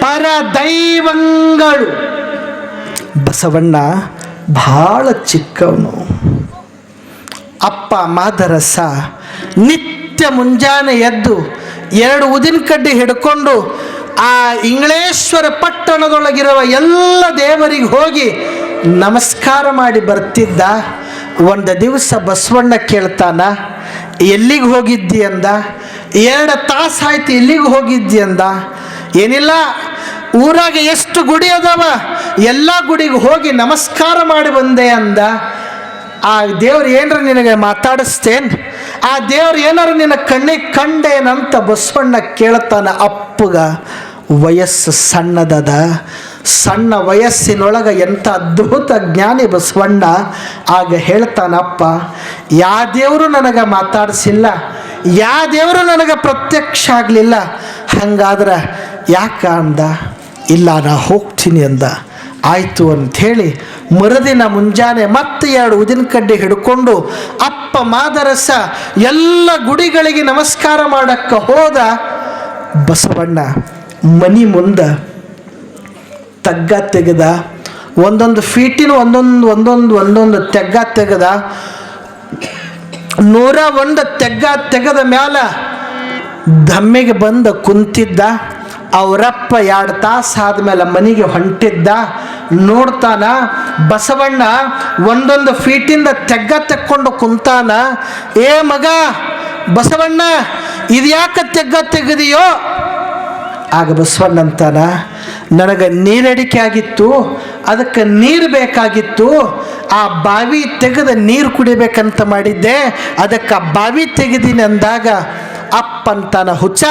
ಪರದೈವಂಗಳು. ಬಸವಣ್ಣ ಭಾಳ ಚಿಕ್ಕವನು. ಅಪ್ಪ ಮಾದರಸ ನಿತ್ಯ ಮುಂಜಾನೆ ಎದ್ದು 2 ಉದಿನ ಕಡ್ಡಿ ಹಿಡ್ಕೊಂಡು ಆ ಇಂಗ್ಳೇಶ್ವರ ಪಟ್ಟಣದೊಳಗಿರುವ ಎಲ್ಲ ದೇವರಿಗೆ ಹೋಗಿ ನಮಸ್ಕಾರ ಮಾಡಿ ಬರ್ತಿದ್ದ. ಒಂದು ದಿವಸ ಬಸವಣ್ಣ ಕೇಳ್ತಾನ, ಎಲ್ಲಿಗೆ ಹೋಗಿದ್ದಿ ಅಂದ. 2 ತಾಸು ಆಯ್ತು, ಎಲ್ಲಿಗೆ ಹೋಗಿದ್ದಿ ಅಂದ. ಏನಿಲ್ಲ, ಊರಾಗ ಎಷ್ಟು ಗುಡಿ ಅದಾವ, ಎಲ್ಲ ಗುಡಿಗೆ ಹೋಗಿ ನಮಸ್ಕಾರ ಮಾಡಿ ಬಂದೆ ಅಂದ. ಆ ದೇವ್ರು ಏನಾರ ನಿನಗೆ ಮಾತಾಡಿಸ್ತೇನೆ, ಆ ದೇವ್ರು ಏನಾರು ನಿನ್ನ ಕಣ್ಣಿಗೆ ಕಂಡೇನಂತ ಬಸವಣ್ಣ ಕೇಳ್ತಾನ. ಅಪ್ಪಗ ವಯಸ್ಸು ಸಣ್ಣದದ. ಸಣ್ಣ ವಯಸ್ಸಿನೊಳಗೆ ಎಂಥ ಅದ್ಭುತ ಜ್ಞಾನಿ ಬಸವಣ್ಣ. ಆಗ ಹೇಳ್ತಾನಪ್ಪ, ಯಾ ದೇವರು ನನಗೆ ಮಾತಾಡಿಸಿಲ್ಲ, ಯಾ ದೇವರು ನನಗೆ ಪ್ರತ್ಯಕ್ಷ ಆಗಲಿಲ್ಲ, ಹಂಗಾದ್ರೆ ಯಾಕ ಅಂದ. ಇಲ್ಲ, ನಾ ಹೋಗ್ತೀನಿ ಅಂದ. ಆಯಿತು ಅಂಥೇಳಿ ಮರುದಿನ ಮುಂಜಾನೆ ಮತ್ತೆ 2 ಉದಿನ ಕಡ್ಡಿ ಹಿಡ್ಕೊಂಡು ಅಪ್ಪ ಮಾದರಸ ಎಲ್ಲ ಗುಡಿಗಳಿಗೆ ನಮಸ್ಕಾರ ಮಾಡಕ್ಕೆ ಹೋದ. ಬಸವಣ್ಣ ಮನಿ ಮುಂದೆ ತಗ್ಗ ತೆಗೆದ. 1 ಫೀಟಿನ ಒಂದೊಂದು ತೆಗ್ಗ ತೆಗೆದ. 101 ತೆಗ್ಗ ತೆಗೆದ ಮ್ಯಾಲ ದಮ್ಮೆಗೆ ಬಂದ ಕುಂತಿದ್ದ. ಅವರಪ್ಪ 2 ತಾಸು ಆದಮೇಲೆ ಮನೆಗೆ ಹೊಂಟಿದ್ದ. ನೋಡ್ತಾನ, ಬಸವಣ್ಣ 1 ಫೀಟಿಂದ ತೆಗ್ಗ ತೆಕ್ಕೊಂಡು ಕುಂತಾನ. ಏ ಮಗ ಬಸವಣ್ಣ, ಇದು ಯಾಕೆ ತೆಗ್ಗ ತೆಗೆದಿಯೋ? ಆಗ ಬಸವಣ್ಣ ಅಂತಾನ, ನನಗೆ ನೀರಡಿಕೆ ಆಗಿತ್ತು, ಅದಕ್ಕೆ ನೀರು ಬೇಕಾಗಿತ್ತು, ಆ ಬಾವಿ ತೆಗೆದ ನೀರು ಕುಡಿಬೇಕಂತ ಮಾಡಿದ್ದೆ, ಅದಕ್ಕೆ ಆ ಬಾವಿ ತೆಗೆದೀನಿ ಅಂದಾಗ ಅಪ್ಪಂತಾನ, ಹುಚ್ಚ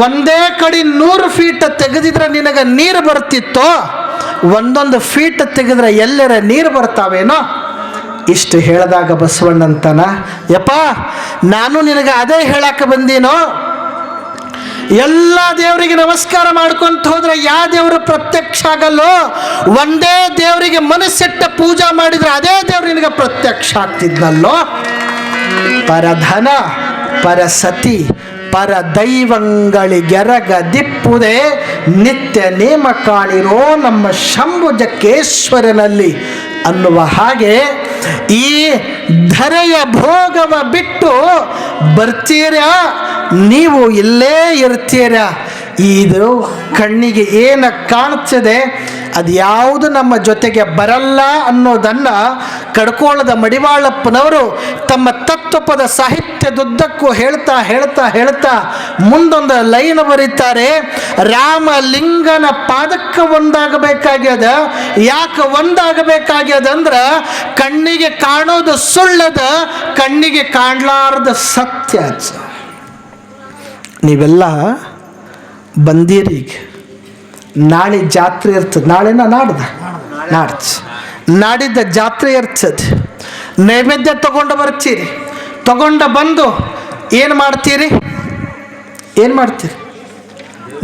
ಒಂದೇ ಕಡೆ 100 ಫೀಟ್ ತೆಗೆದಿದ್ರೆ ನಿನಗೆ ನೀರು ಬರ್ತಿತ್ತೋ, ಒಂದೊಂದು ಫೀಟ್ ತೆಗೆದ್ರೆ ಎಲ್ಲರ ನೀರು ಬರ್ತಾವೇನೋ. ಇಷ್ಟು ಹೇಳಿದಾಗ ಬಸವಣ್ಣಂತನ, ಯಪ್ಪ ನಾನು ನಿನಗೆ ಅದೇ ಹೇಳಕ್ಕೆ ಬಂದೀನೋ. ಎಲ್ಲ ದೇವರಿಗೆ ನಮಸ್ಕಾರ ಮಾಡ್ಕೊಂತ ಹೋದ್ರೆ ಯಾವ ದೇವರು ಪ್ರತ್ಯಕ್ಷ ಆಗಲ್ಲೋ, ಒಂದೇ ದೇವರಿಗೆ ಮನಸ್ಸಿಟ್ಟ ಪೂಜಾ ಮಾಡಿದ್ರೆ ಅದೇ ದೇವ್ರು ನಿನಗೆ ಪ್ರತ್ಯಕ್ಷ ಆಗ್ತಿದ್ನಲ್ಲೋ. ಪರಧನ ಪರಸತಿ ಪರ ದೈವಂಗಳಿಗೆರಗ ದಿಪ್ಪುದೇ ನಿತ್ಯ ನೇಮ ಕಾಣಿರೋ ನಮ್ಮ ಶಂಭುಜಕ್ಕೇಶ್ವರನಲ್ಲಿ ಅನ್ನುವ ಹಾಗೆ ಈ ಧರೆಯ ಭೋಗವ ಬಿಟ್ಟು ಬರ್ತೀರಾ, ನೀವು ಇಲ್ಲೇ ಇರ್ತೀರಾ. ಇದು ಕಣ್ಣಿಗೆ ಏನು ಕಾಣ್ತದೆ ಅದು ಯಾವುದು ನಮ್ಮ ಜೊತೆಗೆ ಬರಲ್ಲ ಅನ್ನೋದನ್ನು ಕಡ್ಕೋಳದ ಮಡಿವಾಳಪ್ಪನವರು ತಮ್ಮ ತತ್ವಪದ ಸಾಹಿತ್ಯದುದ್ದಕ್ಕೂ ಹೇಳ್ತಾ ಹೇಳ್ತಾ ಹೇಳ್ತಾ ಮುಂದೊಂದು ಲೈನ್ ಬರೀತಾರೆ. ರಾಮಲಿಂಗನ ಪಾದಕ್ಕೆ ಒಂದಾಗಬೇಕಾಗ್ಯದ. ಯಾಕೆ ಒಂದಾಗಬೇಕಾಗ್ಯದಂದ್ರೆ ಕಣ್ಣಿಗೆ ಕಾಣೋದು ಸುಳ್ಳದ, ಕಣ್ಣಿಗೆ ಕಾಣಲಾರ್ದ ಸತ್ಯ. ನೀವೆಲ್ಲ ಬಂದಿರಿ. ಈಗ ನಾಳೆ ಜಾತ್ರೆ ಇರ್ತದೆ. ನಾಳೆನ ನಾಡಿದ್ದ ಜಾತ್ರೆ ಇರ್ತದೆ. ನೈವೇದ್ಯ ತಗೊಂಡು ಬರ್ತೀರಿ. ತಗೊಂಡು ಬಂದು ಏನು ಮಾಡ್ತೀರಿ?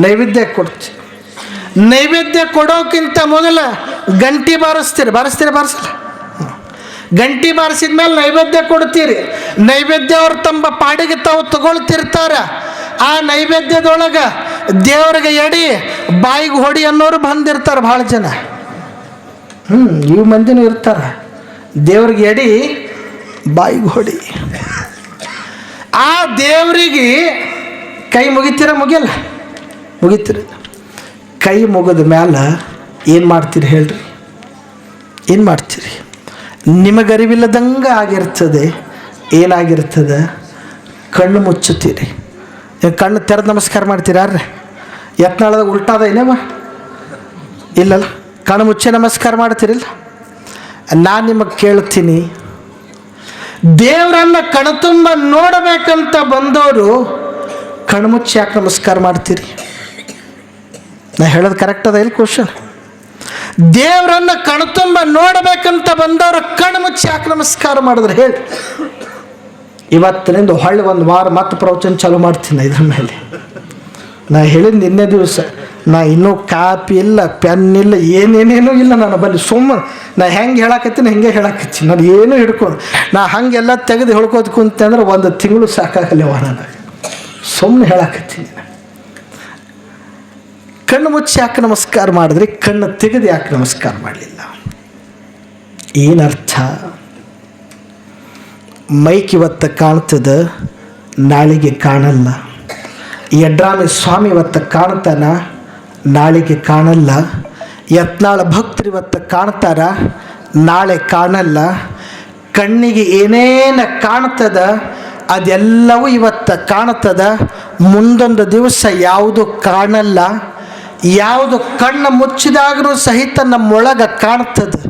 ನೈವೇದ್ಯ ಕೊಡ್ತೀರಿ. ನೈವೇದ್ಯ ಕೊಡೋಕ್ಕಿಂತ ಮೊದಲ ಗಂಟಿ ಬಾರಿಸ್ತೀರಿ. ಬಾರಿಸಲ್ಲ? ಗಂಟಿ ಬಾರಿಸಿದ ಮೇಲೆ ನೈವೇದ್ಯ ಕೊಡ್ತೀರಿ. ನೈವೇದ್ಯ ಅವ್ರು ತಮ್ಮ ಪಾಡಿಗೆ ತಾವು ತಗೊಳ್ತಿರ್ತಾರ. ಆ ನೈವೇದ್ಯದೊಳಗೆ ದೇವ್ರಿಗೆ ಎಡಿ ಬಾಯಿಗೆ ಹೊಡಿ ಅನ್ನೋರು ಬಂದಿರ್ತಾರೆ ಭಾಳ ಜನ. ಇವು ಮಂದಿನೂ ಇರ್ತಾರೆ. ದೇವ್ರಿಗೆ ಎಡಿ ಬಾಯಿಗೆ ಹೊಡಿ. ಆ ದೇವರಿಗೆ ಕೈ ಮುಗಿಯಲ್ಲ? ಮುಗಿತೀರಿ. ಕೈ ಮುಗಿದ ಮೇಲೆ ಏನು ಮಾಡ್ತೀರಿ ಹೇಳ್ರಿ? ಏನು ಮಾಡ್ತೀರಿ? ನಿಮಗರಿವಿಲ್ಲದಂಗೆ ಆಗಿರ್ತದೆ. ಏನಾಗಿರ್ತದೆ? ಕಣ್ಣು ಮುಚ್ಚುತ್ತೀರಿ. ಕಣ್ಣು ತೆರೆದು ನಮಸ್ಕಾರ ಮಾಡ್ತೀರಾರ್ರಿ? ಯತ್ನಾಳದ ಉಲ್ಟಾದ ಏನೇವ ಇಲ್ಲಲ್ಲ? ಕಣ್ಣು ಮುಚ್ಚೆ ನಮಸ್ಕಾರ ಮಾಡ್ತೀರಿಲ್ಲ? ನಾನು ನಿಮಗೆ ಕೇಳ್ತೀನಿ, ದೇವರನ್ನು ಕಣ್ತುಂಬ ನೋಡಬೇಕಂತ ಬಂದವರು ಕಣ್ಣು ಮುಚ್ಚಿ ಯಾಕೆ ನಮಸ್ಕಾರ ಮಾಡ್ತೀರಿ? ನಾ ಹೇಳೋದು ಕರೆಕ್ಟ್ ಅದ ಇಲ್ಲ ಕ್ವಶನ್? ದೇವರನ್ನು ಕಣ್ತುಂಬ ನೋಡಬೇಕಂತ ಬಂದವರು ಕಣ್ಣು ಮುಚ್ಚಿ ಯಾಕೆ ನಮಸ್ಕಾರ ಮಾಡಿದ್ರೆ ಹೇಳಿ? ಇವತ್ತಿನಿಂದ ಹೊಳ್ಳಿ 1 ವಾರ ಮತ್ತೆ ಪ್ರವಚನ ಚಾಲು ಮಾಡ್ತೀನಿ ಇದ್ರ ಮೇಲೆ. ನಾ ಹೇಳಿದ ನಿನ್ನೆ ದಿವಸ ನಾ ಇನ್ನೂ ಕಾಪಿ ಇಲ್ಲ, ಪೆನ್ ಇಲ್ಲ, ಏನೇನೇನೂ ಇಲ್ಲ ನನ್ನ ಬಲ್ಲಿ. ಸುಮ್ಮನೆ ನಾ ಹೆಂಗೆ ಹೇಳಕತ್ತೀನಿ ಹಿಂಗೆ ಹೇಳಕತ್ತೀನಿ. ನಾನು ಏನೂ ಹಿಡ್ಕೊಂಡು ನಾ ಹಾಗೆಲ್ಲ ತೆಗೆದು ಹೇಳ್ಕೋತ ಕುಂತೆ ಅಂದ್ರೆ 1 ತಿಂಗಳು ಸಾಕಾಗಲ್ಲವ. ನನಗೆ ಸುಮ್ಮನೆ ಹೇಳಕತ್ತೀನಿ. ಕಣ್ಣು ಮುಚ್ಚಿ ಯಾಕೆ ನಮಸ್ಕಾರ ಮಾಡಿದ್ರಿ? ಕಣ್ಣು ತೆಗೆದು ಯಾಕೆ ನಮಸ್ಕಾರ ಮಾಡಲಿಲ್ಲ? ಏನರ್ಥ? ಮೈಕ್ ಇವತ್ತು ಕಾಣ್ತದೆ, ನಾಳೆಗೆ ಕಾಣಲ್ಲ. ಯಡ್ರಾಮಿ ಸ್ವಾಮಿ ಇವತ್ತು ಕಾಣ್ತಾನ, ನಾಳೆಗೆ ಕಾಣಲ್ಲ. ಯತ್ನಾಳ ಭಕ್ತರು ಇವತ್ತು ಕಾಣ್ತಾರ, ನಾಳೆ ಕಾಣಲ್ಲ. ಕಣ್ಣಿಗೆ ಏನೇನು ಕಾಣ್ತದ ಅದೆಲ್ಲವೂ ಇವತ್ತು ಕಾಣ್ತದ, ಮುಂದೊಂದು ದಿವಸ ಯಾವುದು ಕಾಣಲ್ಲ. ಯಾವುದು ಕಣ್ಣು ಮುಚ್ಚಿದಾಗಲೂ ಸಹಿತ ನಮ್ಮೊಳಗೆ ಕಾಣ್ತದೆ.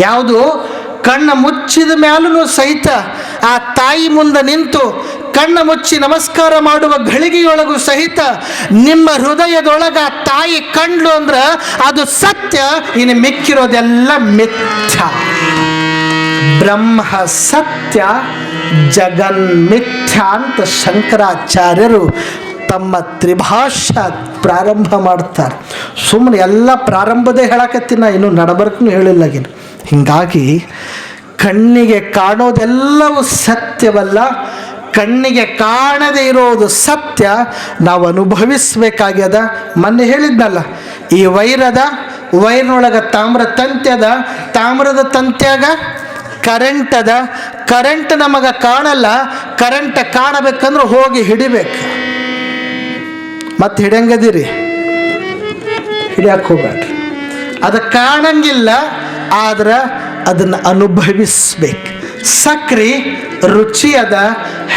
ಯಾವುದು ಕಣ್ಣು ಮುಚ್ಚಿದ ಮೇಲೂ ಸಹಿತ ಆ ತಾಯಿ ಮುಂದೆ ನಿಂತು ಕಣ್ಣು ಮುಚ್ಚಿ ನಮಸ್ಕಾರ ಮಾಡುವ ಘಳಿಗೆಯೊಳಗೂ ಸಹಿತ ನಿಮ್ಮ ಹೃದಯದೊಳಗೆ ಆ ತಾಯಿ ಕಂಡ್ಲು ಅಂದ್ರೆ ಅದು ಸತ್ಯ. ಇನ್ನು ಮಿಕ್ಕಿರೋದೆಲ್ಲ ಮಿಥ್ಯ. ಬ್ರಹ್ಮ ಸತ್ಯ, ಜಗನ್ಮಿಥ್ಯ ಅಂತ ಶಂಕರಾಚಾರ್ಯರು ತಮ್ಮ ತ್ರಿಭಾಷ್ಯ ಪ್ರಾರಂಭ ಮಾಡ್ತಾರೆ. ಸುಮ್ಮನೆ ಎಲ್ಲ ಪ್ರಾರಂಭದೇ ಹೇಳಕತ್ತೀನಿ, ನಾ ಇನ್ನೂ ನಡಬರ್ಕೂ ಹೇಳಿಲ್ಲಾಗಿನ. ಹೀಗಾಗಿ ಕಣ್ಣಿಗೆ ಕಾಣೋದೆಲ್ಲವೂ ಸತ್ಯವಲ್ಲ, ಕಣ್ಣಿಗೆ ಕಾಣದೇ ಇರೋದು ಸತ್ಯ. ನಾವು ಅನುಭವಿಸಬೇಕಾಗ್ಯದ. ಮೊನ್ನೆ ಹೇಳಿದ್ನಲ್ಲ, ಈ ವೈರ್ನೊಳಗೆ ತಾಮ್ರ ತಂತ್ಯದ, ತಾಮ್ರದ ತಂತ್ಯಾಗ ಕರೆಂಟ್ ಅದ. ಕರೆಂಟ್ ನಮಗೆ ಕಾಣಲ್ಲ. ಕರೆಂಟ್ ಕಾಣಬೇಕಂದ್ರೆ ಹೋಗಿ ಹಿಡಿಬೇಕು. ಮತ್ತೆ ಹಿಡಿಯಂಗದಿರಿ, ಹಿಡಿಯಕ್ಕೆ ಹೋಗ್ಬೇಡ್ರಿ. ಅದು ಕಾಣಂಗಿಲ್ಲ, ಆದ್ರೆ ಅದನ್ನು ಅನುಭವಿಸ್ಬೇಕು. ಸಕ್ರೆ ರುಚಿ ಅದ,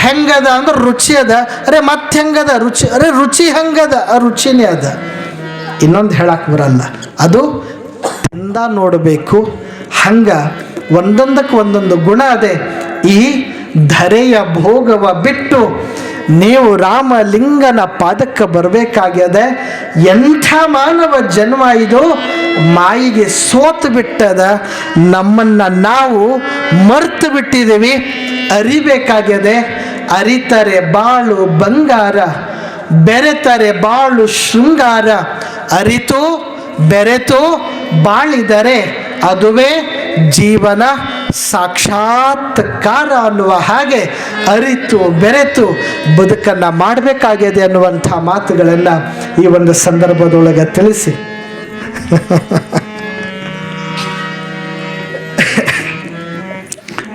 ಹೆಂಗದ ಅಂದ್ರೆ ರುಚಿ ಅದ. ಅರೆ ಮತ್ತೆ ಹೆಂಗದ ರುಚಿ? ಅರೆ ರುಚಿ ಹೆಂಗದ? ಆ ರುಚಿನೇ ಅದ. ಇನ್ನೊಂದು ಹೇಳಕ್ಕೆ ಬರಲ್ಲ, ಅದು ತಿಂದ ನೋಡಬೇಕು. ಹಂಗೆ ಒಂದೊಂದಕ್ಕೆ ಒಂದೊಂದು ಗುಣ ಅದೇ. ಈ ಧರೆಯ ಭೋಗವ ಬಿಟ್ಟು ನೀವು ರಾಮಲಿಂಗನ ಪಾದಕ್ಕೆ ಬರಬೇಕಾಗ್ಯದ. ಎಂಥ ಮಾನವ ಜನ್ಮ ಇದು, ಮಾಯಿಗೆ ಸೋತು ಬಿಟ್ಟದ. ನಮ್ಮನ್ನು ನಾವು ಮರ್ತು ಬಿಟ್ಟಿದ್ದೀವಿ, ಅರಿಬೇಕಾಗ್ಯದೆ. ಅರಿತರೆ ಬಾಳು ಬಂಗಾರ, ಬೆರೆತರೆ ಬಾಳು ಶೃಂಗಾರ. ಅರಿತು ಬೆರೆತು ಬಾಳಿದರೆ ಅದುವೇ ಜೀವನ ಸಾಕ್ಷಾತ್ಕಾರ ಅನ್ನುವ ಹಾಗೆ ಅರಿತು ಬೆರೆತು ಬದುಕನ್ನು ಮಾಡಬೇಕಾಗಿದೆ ಅನ್ನುವಂಥ ಮಾತುಗಳನ್ನು ಈ ಒಂದು ಸಂದರ್ಭದೊಳಗೆ ತಿಳಿಸಿ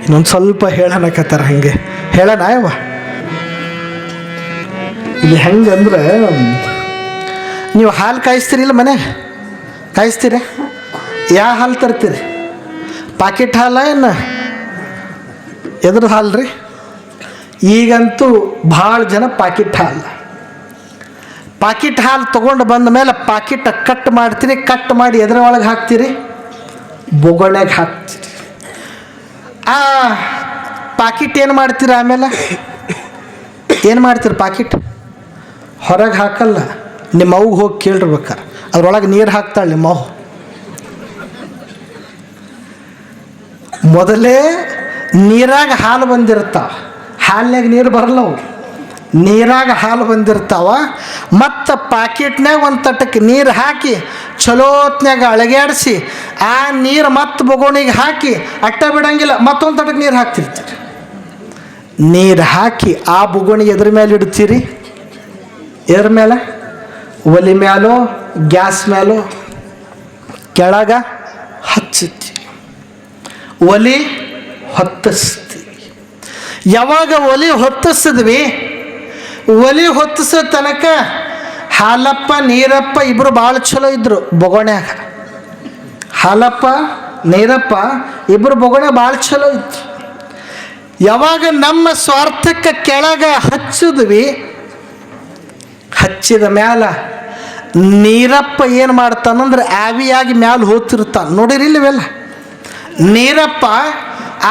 ಇನ್ನೊಂದು ಸ್ವಲ್ಪ ಹೇಳನಕತ್ತಾರ. ಹಂಗೆ ಹೇಳೋಣ ಯವ್ವ. ಇಲ್ಲಿ ಹೆಂಗಂದ್ರೆ, ನೀವು ಹಾಲು ಕಾಯಿಸ್ತೀರಿಲ್ಲ ಮನೆ ಕಾಯಿಸ್ತೀರ? ಯಾವ ಹಾಲು ತರ್ತೀರಿ? ಪಾಕೆಟ್ ಹಾಲ ಏನು ಎದ್ರ ಹಾಲು ರೀ? ಈಗಂತೂ ಭಾಳ ಜನ ಪಾಕೆಟ್ ಹಾಲು ತೊಗೊಂಡು ಬಂದ ಮೇಲೆ ಪಾಕೆಟ್ ಕಟ್ ಮಾಡ್ತೀರಿ. ಕಟ್ ಮಾಡಿ ಎದ್ರ ಒಳಗೆ ಹಾಕ್ತೀರಿ? ಬೊಗಣೆಗೆ ಹಾಕ್ತೀರಿ. ಆ ಪಾಕಿಟ್ ಏನು ಮಾಡ್ತೀರ? ಆಮೇಲೆ ಏನು ಮಾಡ್ತೀರಿ? ಪಾಕಿಟ್ ಹೊರಗೆ ಹಾಕಲ್ಲ. ನಿಮ್ಮ ಅವ್ಗೆ ಹೋಗಿ ಕೇಳಿರ್ಬೇಕಾರೆ ಅದ್ರೊಳಗೆ ನೀರು ಹಾಕ್ತಾಳೆ ನಿಮ್ಮ ಅವ್ವ. ಮೊದಲೇ ನೀರಾಗ ಹಾಲು ಬಂದಿರ್ತಾವ, ಹಾಲಿನಾಗ ನೀರು ಬರಲ್ಲವು. ನೀರಾಗ ಹಾಲು ಬಂದಿರ್ತಾವ. ಮತ್ತು ಪಾಕೆಟ್ನಾಗ ಒಂದು ತಟ್ಟಕ್ಕೆ ನೀರು ಹಾಕಿ ಚಲೋತ್ನಾಗ ಅಳಗ್ಯಾಡಿಸಿ ಆ ನೀರು ಮತ್ತೆ ಬೊಗೋಣಿಗೆ ಹಾಕಿ ಅಟ್ಟ ಬಿಡಂಗಿಲ್ಲ, ಮತ್ತೊಂದು ತಟ್ಟಕ್ಕೆ ನೀರು ಹಾಕ್ತಿರ್ತೀರಿ. ನೀರು ಹಾಕಿ ಆ ಬೊಗೋಣಿಗೆ ಎದ್ರ ಮೇಲೆ ಇಡ್ತೀರಿ? ಎದ್ರ ಮೇಲೆ? ಒಲಿ ಮ್ಯಾಲೋ ಗ್ಯಾಸ್ ಮ್ಯಾಲೋ ಕೆಳಗ ಹಚ್ಚುತ್ತೀವಿ. ಒಲಿ ಹೊತ್ತಿಸ್ತೀವಿ. ಯಾವಾಗ ಒಲಿ ಹೊತ್ತಿಸಿದ್ವಿ, ಒಲಿ ಹೊತ್ತಿಸೋ ತನಕ ಹಾಲಪ್ಪ ನೀರಪ್ಪ ಇಬ್ಬರು ಭಾಳ ಚಲೋ ಇದ್ದರು ಬೊಗೋಣ್ಯಾಗ. ಹಾಲಪ್ಪ ನೀರಪ್ಪ ಇಬ್ಬರು ಬೊಗೋಣ್ಯಾಗ ಭಾಳ ಚಲೋ ಇದ್ರು. ಯಾವಾಗ ನಮ್ಮ ಸ್ವಾರ್ಥಕ್ಕೆ ಕೆಳಗ ಹಚ್ಚಿದ್ವಿ, ಹಚ್ಚಿದ ಮ್ಯಾಲ ನೀರಪ್ಪ ಏನು ಮಾಡ್ತಾನಂದ್ರೆ ಆವಿಯಾಗಿ ಮ್ಯಾಲ ಹೋಗ್ತಿರ್ತಾನೆ. ನೋಡಿರಿಲ್ಲ ಇವೆಲ್ಲ? ನೀರಪ್ಪ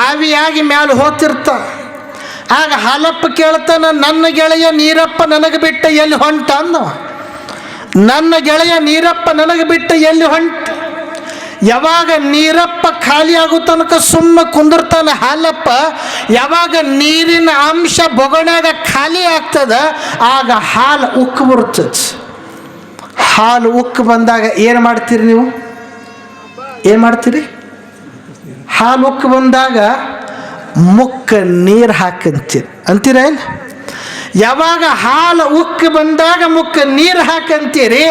ಆವಿಯಾಗಿ ಮ್ಯಾಲ ಹೋಗ್ತಿರ್ತಾನ. ಆಗ ಹಾಲಪ್ಪ ಕೇಳ್ತಾನ, ನನ್ನ ಗೆಳೆಯ ನೀರಪ್ಪ ನನಗೆ ಬಿಟ್ಟ ಎಲ್ಲಿ ಹೊಂಟ ಅಂದವ. ನನ್ನ ಗೆಳೆಯ ನೀರಪ್ಪ ನನಗೆ ಬಿಟ್ಟ ಎಲ್ಲಿ ಹೊಂಟ? ಯಾವಾಗ ನೀರಪ್ಪ ಖಾಲಿ ಆಗೋ ತನಕ ಸುಮ್ಮ ಕುಂದಿರ್ತಾನೆ ಹಾಲಪ್ಪ. ಯಾವಾಗ ನೀರಿನ ಅಂಶ ಬೊಗಣ್ಯಾಗ ಖಾಲಿ ಆಗ್ತದ, ಆಗ ಹಾಲು ಉಕ್ಕು ಬರ್ತದೆ. ಹಾಲು ಉಕ್ಕು ಬಂದಾಗ ಏನು ಮಾಡ್ತೀರಿ ನೀವು? ಏನು ಮಾಡ್ತೀರಿ? ಹಾಲು ಉಕ್ಕು ಬಂದಾಗ ಮುಕ್ಕ ನೀರು ಹಾಕಂತೀರಿ ಅಂತೀರ ಇಲ್ಲ? ಯಾವಾಗ ಹಾಲು ಉಕ್ಕು ಬಂದಾಗ ಮುಕ್ಕ ನೀರು ಹಾಕಂತೀರಿ.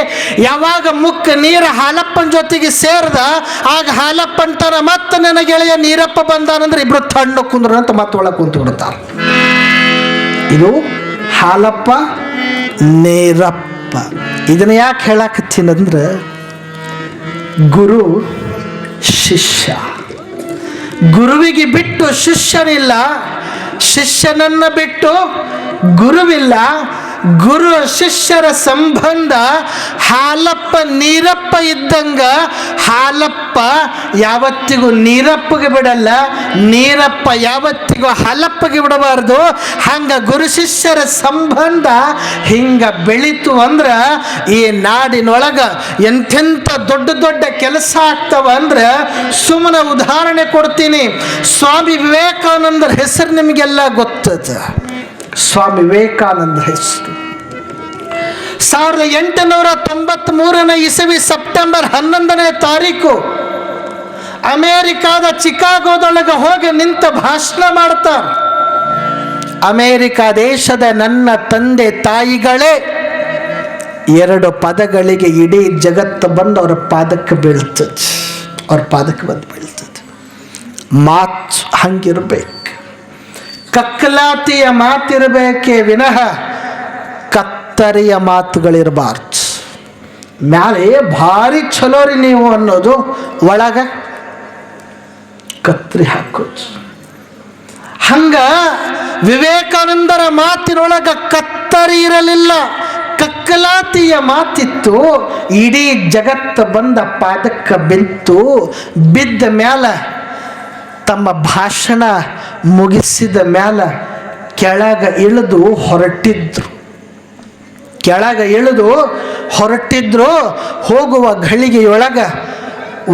ಯಾವಾಗ ಮುಕ್ಕ ನೀರು ಹಾಲಪ್ಪನ ಜೊತೆಗೆ ಸೇರ್ದ, ಆಗ ಹಾಲಪ್ಪ ಅಂತಾರ ಮತ್ತೆ ನನ್ನ ಗೆಳೆಯ ನೀರಪ್ಪ ಬಂದಾನಂದ್ರೆ ಇಬ್ರು ತಣ್ಣು ಕುಂದ್ರು ಅಂತ ಮತ್ತೆ ಒಳಗೆ ಕುಂತು ಬಿಡ್ತಾರೆ. ಇದು ಹಾಲಪ್ಪ ನೀರಪ್ಪ. ಇದನ್ನ ಯಾಕೆ ಹೇಳಾಕತ್ತೀನಂದ್ರೆ, ಗುರು ಶಿಷ್ಯ. ಗುರುವಿಗೆ ಬಿಟ್ಟು ಶಿಷ್ಯನಿಲ್ಲ, ಶಿಷ್ಯನನ್ನು ಬಿಟ್ಟು ಗುರುವಿಲ್ಲ. ಗುರು ಶಿಷ್ಯರ ಸಂಬಂಧ ಹಾಲಪ್ಪ ನೀರಪ್ಪ ಇದ್ದಂಗ ಹಾಲಪ್ಪ ಯಾವತ್ತಿಗೂ ನೀರಪ್ಪಗೆ ಬಿಡಲ್ಲ, ನೀರಪ್ಪ ಯಾವತ್ತಿಗೂ ಹಾಲಪ್ಪಗೆ ಬಿಡಬಾರ್ದು. ಹಂಗ ಗುರು ಶಿಷ್ಯರ ಸಂಬಂಧ ಹಿಂಗ ಬೆಳೀತು ಅಂದ್ರೆ ಈ ನಾಡಿನೊಳಗ ಎಂಥೆಂಥ ದೊಡ್ಡ ದೊಡ್ಡ ಕೆಲಸ ಆಗ್ತಾವ ಅಂದ್ರೆ, ಸುಮ್ಮನೆ ಉದಾಹರಣೆ ಕೊಡ್ತೀನಿ. ಸ್ವಾಮಿ ವಿವೇಕಾನಂದರ ಹೆಸರು ನಿಮಗೆಲ್ಲ ಗೊತ್ತದ. ಸ್ವಾಮಿ ವಿವೇಕಾನಂದ ಹೆಸರು 1893 ಇಸವಿ ಸೆಪ್ಟೆಂಬರ್ 11ನೇ ತಾರೀಕು ಅಮೇರಿಕಾದ ಚಿಕಾಗೋದೊಳಗೆ ಹೋಗಿ ನಿಂತ ಭಾಷಣ ಮಾಡ್ತಾರೆ. ಅಮೇರಿಕಾ ದೇಶದ ನನ್ನ ತಂದೆ ತಾಯಿಗಳೇ, 2 ಪದಗಳಿಗೆ ಇಡೀ ಜಗತ್ತು ಬಂದು ಅವರ ಪಾದಕ್ಕೆ ಬೀಳ್ತದೆ. ಅವ್ರ ಪಾದಕ್ಕೆ ಬಂದು ಬೀಳ್ತದೆ. ಮಾತು ಹಂಗಿರ್ಬೇಕು. ಕಕ್ಕಲಾತಿಯ ಮಾತಿರಬೇಕೇ ವಿನಃ ಕತ್ತರಿಯ ಮಾತುಗಳಿರಬಾರ್ದು. ಮ್ಯಾಲೆ ಭಾರಿ ಚಲೋ ರೀ ನೀವು ಅನ್ನೋದು, ಒಳಗ ಕತ್ತರಿ ಹಾಕೋದು. ಹಂಗ ವಿವೇಕಾನಂದರ ಮಾತಿನೊಳಗ ಕತ್ತರಿ ಇರಲಿಲ್ಲ, ಕಕ್ಕಲಾತಿಯ ಮಾತಿತ್ತು. ಇಡೀ ಜಗತ್ತು ಬಂದ ಪಾದಕ್ಕೆ ಬಿತ್ತು. ಬಿದ್ದ ಮ್ಯಾಲ ತಮ್ಮ ಭಾಷಣ ಮುಗಿಸಿದ ಮ್ಯಾಲ ಕೆಳಗೆ ಇಳಿದು ಹೊರಟಿದ್ರು. ಹೋಗುವ ಘಳಿಗೆಯೊಳಗೆ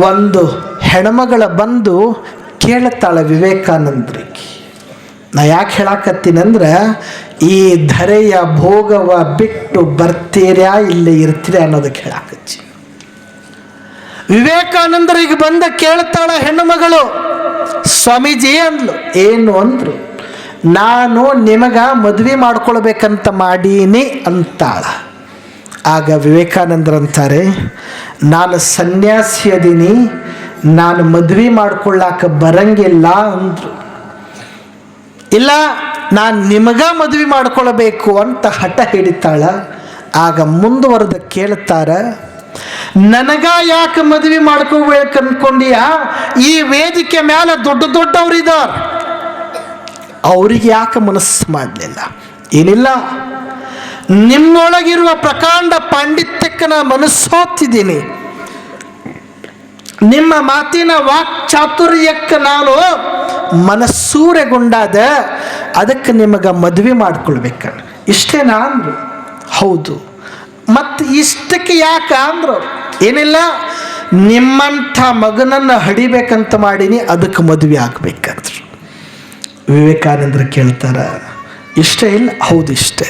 ಒಂದು ಹೆಣ್ಮಗಳ ಬಂದು ಕೇಳ್ತಾಳೆ ವಿವೇಕಾನಂದರಿಗೆ, ನಾ ಯಾಕೆ ಹೇಳಾಕತ್ತೀನಂದ್ರೆ ಈ ಧರೆಯ ಭೋಗವ ಬಿಟ್ಟು ಬರ್ತೀರ್ಯಾ ಇಲ್ಲೇ ಇರ್ತೀರ ಅನ್ನೋದಕ್ಕೆ ಹೇಳಾಕತ್ತಿ. ವಿವೇಕಾನಂದರಿಗೆ ಬಂದ ಕೇಳ್ತಾಳ ಹೆಣ್ಣುಮಗಳು. ಸ್ವಾಮೀಜಿ ಅಂದ್ಲು. ಏನು ಅಂದ್ರು? ನಾನು ನಿಮಗ ಮದುವೆ ಮಾಡ್ಕೊಳ್ಬೇಕಂತ ಮಾಡೀನಿ ಅಂತಾಳ. ಆಗ ವಿವೇಕಾನಂದರಂತಾರೆ, ನಾನು ಸನ್ಯಾಸಿ ಅದೀನಿ, ನಾನು ಮದುವೆ ಮಾಡ್ಕೊಳ್ಳಾಕ ಬರಂಗಿಲ್ಲ ಅಂದ್ರು. ಇಲ್ಲ, ನಾನು ನಿಮಗ ಮದುವೆ ಮಾಡ್ಕೊಳ್ಬೇಕು ಅಂತ ಹಠ ಹಿಡಿತಾಳ. ಆಗ ಮುಂದುವರೆದ ಕೇಳ್ತಾರ, ನನಗ ಯಾಕೆ ಮದುವೆ ಮಾಡ್ಕೋಬೇಕು ಅನ್ಕೊಂಡಿಯ? ಈ ವೇದಿಕೆ ಮೇಲೆ ದೊಡ್ಡವರಿದಾರ, ಅವ್ರಿಗೆ ಯಾಕೆ ಮನಸ್ಸು ಮಾಡಲಿಲ್ಲ? ಏನಿಲ್ಲ, ನಿಮ್ಮೊಳಗಿರುವ ಪ್ರಕಾಂಡ ಪಾಂಡಿತ್ಯಕ್ಕೆ ನಾ ಮನಸ್ಸೋತಿದ್ದೀನಿ, ನಿಮ್ಮ ಮಾತಿನ ವಾಕ್ ಚಾತುರ್ಯಕ್ಕೆ ನಾನು ಮನಸ್ಸೂರೆಗೊಂಡಾದ, ಅದಕ್ಕೆ ನಿಮಗೆ ಮದುವೆ ಮಾಡ್ಕೊಳ್ಬೇಕ. ಇಷ್ಟೇನಾ ಅಂದ್ರು. ಹೌದು. ಮತ್ತು ಇಷ್ಟಕ್ಕೆ ಯಾಕೆ ಅಂದ್ರು? ಏನಿಲ್ಲ, ನಿಮ್ಮಂಥ ಮಗನನ್ನು ಹಡಿಬೇಕಂತ ಮಾಡೀನಿ, ಅದಕ್ಕೆ ಮದುವೆ ಆಗ್ಬೇಕಂದ್ರು. ವಿವೇಕಾನಂದರು ಕೇಳ್ತಾರ, ಇಷ್ಟೇ? ಇಲ್ಲ, ಹೌದು ಇಷ್ಟೇ.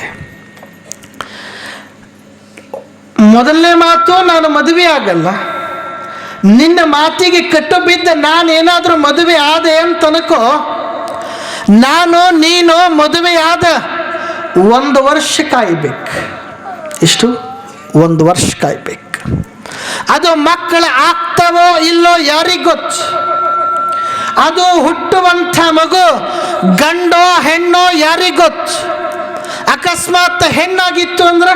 ಮೊದಲನೇ ಮಾತು, ನಾನು ಮದುವೆ ಆಗಲ್ಲ. ನಿನ್ನ ಮಾತಿಗೆ ಕಟ್ಟು ಬಿದ್ದ ನಾನೇನಾದರೂ ಮದುವೆ ಆದೆ ಅಂತ ಅನ್ಕೋ, ನೀನು ಮದುವೆ ಆದ 1 ವರ್ಷ ಕಾಯ್ಬೇಕು. ಎಷ್ಟು? 1 ವರ್ಷ ಕಾಯ್ಬೇಕು. ಅದು ಮಕ್ಕಳು ಆಗ್ತಾವೋ ಇಲ್ಲೋ ಯಾರಿಗೆ ಗೊತ್ತು? ಅದು ಹುಟ್ಟುವಂಥ ಮಗು ಗಂಡೋ ಹೆಣ್ಣೋ ಯಾರಿಗೆ ಗೊತ್ತು? ಅಕಸ್ಮಾತ್ ಹೆಣ್ಣಾಗಿತ್ತು ಅಂದ್ರೆ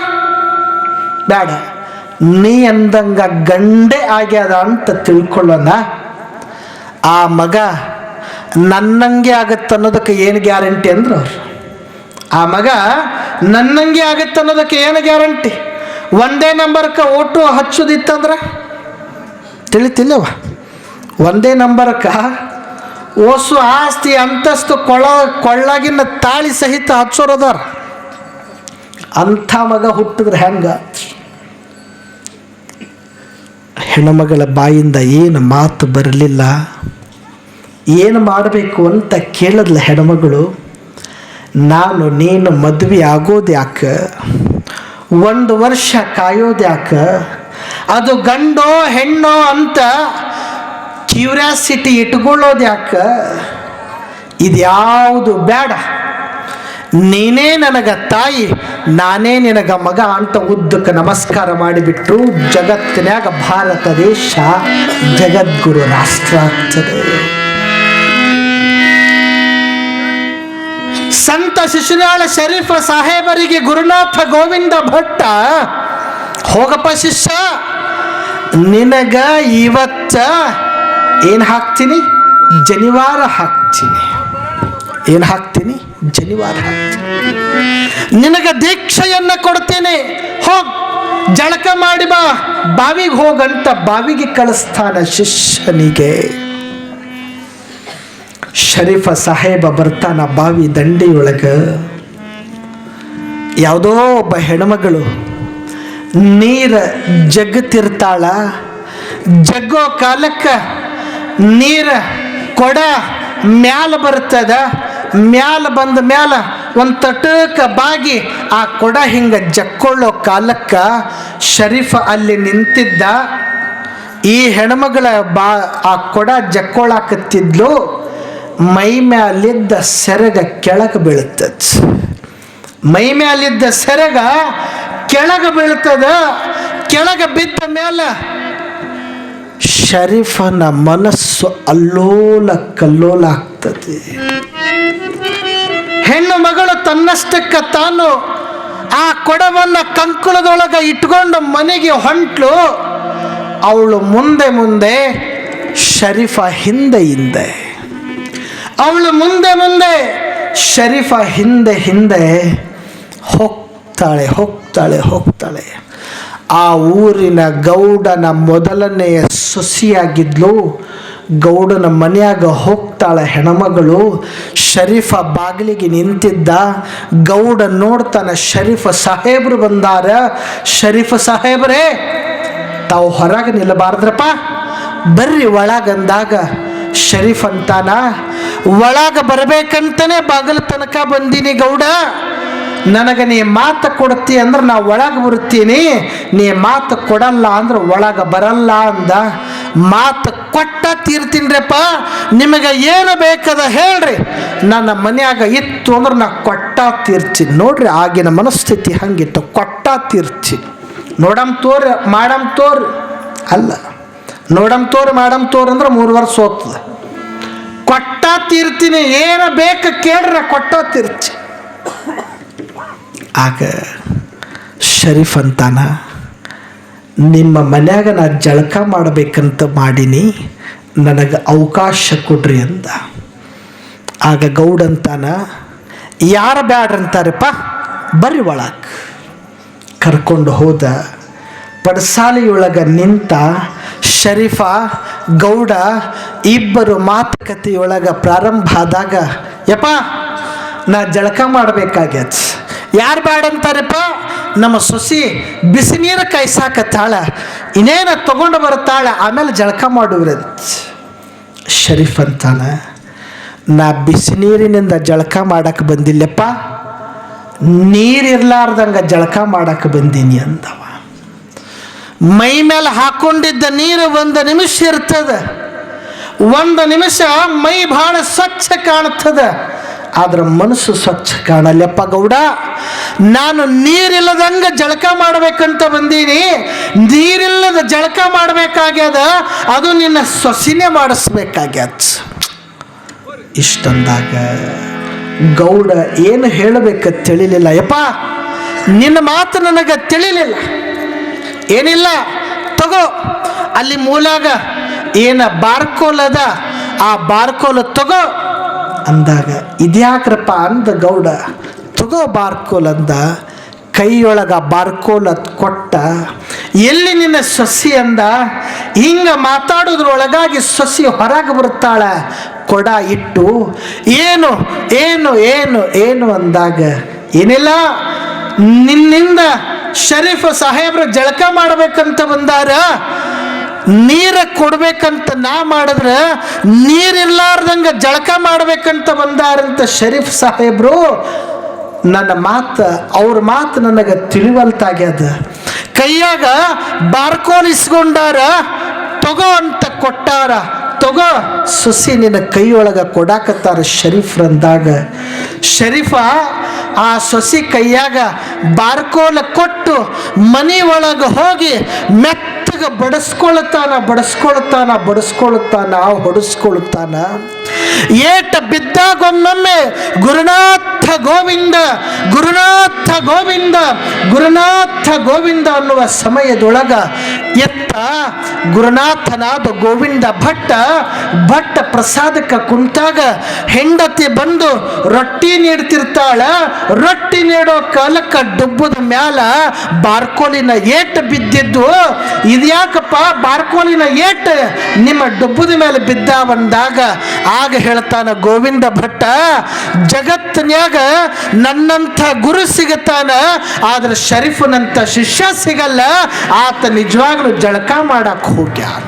ಬೇಡ, ನೀ ಅಂದಂಗ ಗಂಡೇ ಆಗ್ಯದ ಅಂತ ತಿಳ್ಕೊಳ್ಳೋಣ. ಆ ಮಗ ನನ್ನಂಗೆ ಆಗತ್ತೆ ಅನ್ನೋದಕ್ಕೆ ಏನು ಗ್ಯಾರಂಟಿ ಅಂದ್ರೆ ಅವ್ರು, ಆ ಮಗ ನನ್ನಂಗೆ ಆಗತ್ತೆ ಅನ್ನೋದಕ್ಕೆ ಏನು ಗ್ಯಾರಂಟಿ? ಒಂದೇ ನಂಬರ್ಕ ಓಟು ಹಚ್ಚೋದಿತ್ತಂದ್ರೆ ತಿಳಿತಿಲ್ಲವ, ಒಂದೇ ನಂಬರ್ಕ ಓಸು ಆಸ್ತಿ ಅಂತಸ್ತು ಕೊಳ್ಳಾಗಿನ ತಾಳಿ ಸಹಿತ ಹಚ್ಚೋರದಾರ. ಅಂಥ ಮಗ ಹುಟ್ಟಿದ್ರೆ ಹೆಂಗ? ಹೆಣ್ಣುಮಗಳ ಬಾಯಿಂದ ಏನು ಮಾತು ಬರಲಿಲ್ಲ. ಏನು ಮಾಡಬೇಕು ಅಂತ ಕೇಳಿದ್ಲ ಹೆಣ್ಮಗಳು. ನೀನು ಮದುವೆ ಆಗೋದು ಯಾಕೆ? 1 ವರ್ಷ ಕಾಯೋದು ಯಾಕೆ? ಅದು ಗಂಡೋ ಹೆಣ್ಣೋ ಅಂತ ಕ್ಯೂರಿಯಾಸಿಟಿ ಇಟ್ಕೊಳ್ಳೋದು ಯಾಕೆ? ಇದ್ಯಾವುದು ಬೇಡ, ನೀನೇ ನನಗ ತಾಯಿ, ನಾನೇ ನಿನಗ ಮಗ ಅಂತ ಉದ್ದಕ್ಕೆ ನಮಸ್ಕಾರ ಮಾಡಿಬಿಟ್ಟು ಜಗತ್ತಿನಾಗ ಭಾರತ ದೇಶ ಜಗದ್ಗುರು ರಾಷ್ಟ್ರ ಆಗ್ತದೆ. ಸಂತ ಶಿಶುನಾಳ ಶರೀಫ ಸಾಹೇಬರಿಗೆ ಗುರುನಾಥ ಗೋವಿಂದ ಭಟ್ಟ, ಹೋಗಪ್ಪ ಶಿಷ್ಯ, ನಿನಗ ಇವತ್ತ ಏನು ಹಾಕ್ತೀನಿ? ಜನಿವಾರ ಹಾಕ್ತೀನಿ. ಏನು ಹಾಕ್ತೀನಿ? ಜನಿವಾರ ಹಾಕ್ತೀನಿ. ನಿನಗ ದೀಕ್ಷೆಯನ್ನ ಕೊಡ್ತೀನಿ, ಹೋಗ್ ಜಳಕ ಮಾಡಿ ಬಾ, ಬಾವಿಗೆ ಹೋಗಂತ ಬಾವಿಗೆ ಕಳಿಸ್ತಾನ ಶಿಷ್ಯನಿಗೆ. ಶರೀಫ ಸಾಹೇಬ ಬರ್ತಾನ ಬಾವಿ ದಂಡೆಯೊಳಗ. ಯಾವುದೋ ಒಬ್ಬ ಹೆಣ್ಮಗಳು ನೀರ ಜಗ್ತಿರ್ತಾಳ. ಜಗ್ಗೋ ಕಾಲಕ್ಕೆ ನೀರ ಕೊಡ ಮ್ಯಾಲ ಬರ್ತದ. ಮ್ಯಾಲ ಬಂದ ಮ್ಯಾಲ ಒಂದು ತಟಕ ಬಾಗಿ ಆ ಕೊಡ ಹಿಂಗ ಜಕ್ಕೊಳ್ಳೋ ಕಾಲಕ್ಕೆ ಶರೀಫ ಅಲ್ಲಿ ನಿಂತಿದ್ದ. ಈ ಹೆಣ್ಮಗಳ ಆ ಕೊಡ ಜಕ್ಕೊಳ್ಳಾಕತ್ತಿದ್ಲು. ಮೈ ಮ್ಯಾಲಿದ್ದ ಸೆರಗ ಕೆಳಗೆ ಬೀಳ್ತದ. ಮೈ ಮ್ಯಾಲಿದ್ದ ಸೆರಗ ಕೆಳಗೆ ಬೀಳ್ತದ. ಕೆಳಗೆ ಬಿದ್ದ ಮೇಲೆ ಶರೀಫನ ಮನಸ್ಸು ಅಲ್ಲೋಲ ಕಲ್ಲೋಲ ಆಗ್ತದೆ. ಹೆಣ್ಣು ಮಗಳು ತನ್ನಷ್ಟಕ್ಕೆ ತಾನು ಆ ಕೊಡವನ್ನು ಕಂಕುಳದೊಳಗೆ ಇಟ್ಕೊಂಡು ಮನೆಗೆ ಹೊಂಟ್ಲು. ಅವಳು ಮುಂದೆ ಮುಂದೆ, ಶರೀಫ ಹಿಂದೆ ಹಿಂದೆ. ಅವಳು ಮುಂದೆ ಮುಂದೆ, ಶರೀಫ ಹಿಂದೆ ಹಿಂದೆ ಹೋಗ್ತಾಳೆ ಹೋಗ್ತಾಳೆ ಹೋಗ್ತಾಳೆ. ಆ ಊರಿನ ಗೌಡನ ಮೊದಲನೆಯ ಸೊಸೆಯಾಗಿದ್ಲು. ಗೌಡನ ಮನೆಯಾಗ ಹೋಗ್ತಾಳ ಹೆಣ್ಮಗಳು. ಶರೀಫ ಬಾಗಿಲಿಗೆ ನಿಂತಿದ್ದ. ಗೌಡ ನೋಡ್ತಾನ, ಶರೀಫ ಸಾಹೇಬ್ರು ಬಂದಾರ. ಶರೀಫ ಸಾಹೇಬ್ರೇ, ತಾವು ಹೊರಗೆ ನಿಲ್ಲಬಾರ್ದ್ರಪ್ಪ, ಬರ್ರಿ ಒಳಗಂದಾಗ ಶರೀಫ್ ಅಂತಾನ, ಒಳಗೆ ಬರಬೇಕಂತನೇ ಬಾಗಿಲ ತನಕ ಬಂದೀನಿ ಗೌಡ. ನನಗೆ ನೀ ಮಾತು ಕೊಡ್ತಿ ಅಂದ್ರೆ ನಾ ಒಳಗೆ ಬರ್ತೀನಿ, ನೀ ಮಾತು ಕೊಡಲ್ಲ ಅಂದ್ರೆ ಒಳಗೆ ಬರಲ್ಲ ಅಂದ. ಮಾತು ಕೊಟ್ಟ ತೀರ್ತೀನ್ರಿಪ್ಪ, ನಿಮಗೆ ಏನು ಬೇಕದ ಹೇಳ್ರಿ, ನನ್ನ ಮನ್ಯಾಗ ಇತ್ತು ಅಂದ್ರೆ ನಾ ಕೊಟ್ಟ ತೀರ್ತೀನಿ. ನೋಡ್ರಿ ಆಗಿನ ಮನಸ್ಥಿತಿ ಹಂಗಿತ್ತು, ಕೊಟ್ಟ ತೀರ್ತೀನಿ. ನೋಡಮ್ ತೋರಿ ಮಾಡಮ್ ತೋರಿ ಅಲ್ಲ, ನೋಡಮ್ ತೋರಿ ಮಾಡಮ್ ತೋರಿ ಅಂದ್ರೆ 3 ವರ್ಷ ಹೋಗ್ತದೆ. ಕೊಟ್ಟ ತೀರ್ತೀನಿ, ಏನು ಬೇಕು ಕೇಳ್ರಿ, ಕೊಟ್ಟ ತೀರ್ತಿ. ಆಗ ಶರೀಫ್ ಅಂತಾನ, ನಿಮ್ಮ ಮನ್ಯಾಗ ನಾ ಜಳಕ ಮಾಡಬೇಕಂತ ಮಾಡೀನಿ, ನನಗೆ ಅವಕಾಶ ಕೊಡ್ರಿ ಅಂದ. ಆಗ ಗೌಡಂತಾನ, ಯಾರು ಬ್ಯಾಡ್ರಂತಾರಪ್ಪ, ಬರ್ರಿ ಒಳಗೆ. ಕರ್ಕೊಂಡು ಹೋದ. ಪಡಸಾಲೆಯೊಳಗೆ ನಿಂತ ಶರೀಫ ಗೌಡ ಇಬ್ಬರು ಮಾತುಕತೆಯೊಳಗೆ ಪ್ರಾರಂಭ ಆದಾಗ, ಯಪ್ಪ ನಾ ಜಳಕ ಮಾಡಬೇಕಾಗ್ಯದ. ಯಾರು ಬ್ಯಾಡಂತಾರಪ್ಪ, ನಮ್ಮ ಸೊಸಿ ಬಿಸಿ ನೀರು ಕಾಯ್ಸಾಕತ್ತಾಳ, ಇನ್ನೇನ ತಗೊಂಡು ಬರ್ತಾಳೆ, ಆಮೇಲೆ ಜಳಕ ಮಾಡುವ್ರಂತ. ಶರೀಫ್ ಅಂತಾನ, ನಾ ಬಿಸಿ ನೀರಿನಿಂದ ಜಳಕ ಮಾಡಕ್ಕೆ ಬಂದಿಲ್ಲಪ್ಪ, ನೀರಿರ್ಲಾರ್ದಂಗೆ ಜಳಕ ಮಾಡಕ್ಕೆ ಬಂದೀನಿ ಅಂದವ. ಮೈ ಮೇಲೆ ಹಾಕೊಂಡಿದ್ದ ನೀರು 1 ನಿಮಿಷ ಇರ್ತದೆ, 1 ನಿಮಿಷ ಮೈ ಭಾಳ ಸ್ವಚ್ಛ ಕಾಣ್ತದೆ, ಆದ್ರೆ ಮನಸ್ಸು ಸ್ವಚ್ಛ ಕಾಣಲ್ಲಪ್ಪ ಗೌಡ. ನಾನು ನೀರಿಲ್ಲದಂಗೆ ಜಳಕ ಮಾಡಬೇಕಂತ ಬಂದೀನಿ, ನೀರಿಲ್ಲದ ಜಳಕ ಮಾಡಬೇಕಾಗ್ಯದ, ಅದು ನಿನ್ನ ಸೊಸಿನೇ ಮಾಡಿಸ್ಬೇಕಾಗ್ಯದ. ಇಷ್ಟಂದಾಗ ಗೌಡ ಏನು ಹೇಳಬೇಕಂತ ತಿಳಿಲಿಲ್ಲ. ಯಪ್ಪ ನಿನ್ನ ಮಾತು ನನಗೆ ತಿಳಿಲಿಲ್ಲ, ಏನಿಲ್ಲ ತಗೋ, ಅಲ್ಲಿ ಮೂಲಾಗ ಏನ ಬಾರ್ಕೋಲ್ ಅದ, ಆ ಬಾರ್ಕೋಲ್ ತಗೋ ಅಂದಾಗ, ಇದ್ಯಾಕ್ರಪ್ಪ ಅಂದ ಗೌಡ. ತಗೋ ಬಾರ್ಕೋಲ್ ಅಂದ. ಕೈಯೊಳಗ ಬಾರ್ಕೋಲ್ ಕೊಟ್ಟ. ಎಲ್ಲಿ ನಿನ್ನ ಸೊಸಿ ಅಂದ. ಹಿಂಗೆ ಮಾತಾಡೋದ್ರೊಳಗಾಗಿ ಸೊಸಿ ಹೊರಗೆ ಬರ್ತಾಳ. ಕೊಡ ಇಟ್ಟು, ಏನು ಏನು ಏನು ಏನು ಅಂದಾಗ, ಏನಿಲ್ಲ, ನಿನ್ನಿಂದ ಶರೀಫ್ ಸಾಹೇಬ್ರು ಜಳಕ ಮಾಡಬೇಕಂತ ಬಂದಾರ, ನೀರ ಕೊಡ್ಬೇಕಂತ ನಾ ಮಾಡಿದ್ರೆ ನೀರಿರ್ಲಾರ್ದಂಗೆ ಜಳಕ ಮಾಡ್ಬೇಕಂತ ಬಂದಾರಂತ ಶರೀಫ್ ಸಾಹೇಬ್ರು. ನನ್ನ ಮಾತು, ಅವ್ರ ಮಾತು ನನಗೆ ತಿಳಿವಲ್ತಾಗ್ಯದ. ಕೈಯಾಗ ಬಾರ್ಕೋಲ್ ಇಸ್ಕೊಂಡಾರ, ತಗೋ ಅಂತ ಕೊಟ್ಟಾರ. ತಗೋ ಸೊಸಿ ನಿನ್ನ ಕೈಯೊಳಗೆ ಕೊಡಾಕತ್ತಾರ ಶರೀಫ್ರಂದಾಗ. ಶರೀಫ ಆ ಸೊಸಿ ಕೈಯಾಗ ಬಾರ್ಕೋಲ ಕೊಟ್ಟು ಮನೆ ಒಳಗೆ ಹೋಗಿ ಮೆತ್ತಗೆ ಬಡಿಸ್ಕೊಳ್ತಾನ, ಹೊಡಿಸ್ಕೊಳ್ತಾನ. ಏಟ ಬಿದ್ದಾಗೊಮ್ಮೊಮ್ಮೆ ಗುರುನಾಥ ಗೋವಿಂದ, ಗುರುನಾಥ ಗೋವಿಂದ, ಗುರುನಾಥ ಗೋವಿಂದ ಅನ್ನುವ ಸಮಯದೊಳಗ ಎತ್ತ ಗುರುನಾಥನಾದ ಗೋವಿಂದ ಭಟ್ಟ ಪ್ರಸಾದಕ್ಕೆ ಕುಂತಾಗ ಹೆಂಡತಿ ಬಂದು ರೊಟ್ಟಿ ನೀಡ್ತಿರ್ತಾಳ. ರೊಟ್ಟಿ ನೀಡೋ ಕಾಲಕ್ಕೆ ಡುಬ್ಬದ ಮ್ಯಾಲ ಬಾರ್ಕೋಲಿನ ಏಟು ಬಿದ್ದಿದ್ದು. ಇದ್ಯಾಕಪ್ಪ ಬಾರ್ಕೋಲಿನ ಏಟು ನಿಮ್ಮ ಡುಬ್ಬದ ಮೇಲೆ ಬಿದ್ದಾವಂದಾಗ ಆಗ ಹೇಳ್ತಾನ ಗೋವಿಂದ ಭಟ್ಟ, ಜಗತ್ತಿನ್ಯಾಗ ನನ್ನಂಥ ಗುರು ಸಿಗುತ್ತಾನ, ಆದ್ರೆ ಶರೀಫನಂಥ ಶಿಷ್ಯ ಸಿಗಲ್ಲ. ಆತ ನಿಜವಾಗ್ಲೂ ಜಳಕ ಮಾಡಕ್ಕೆ ಹೋಗ್ಯಾನ.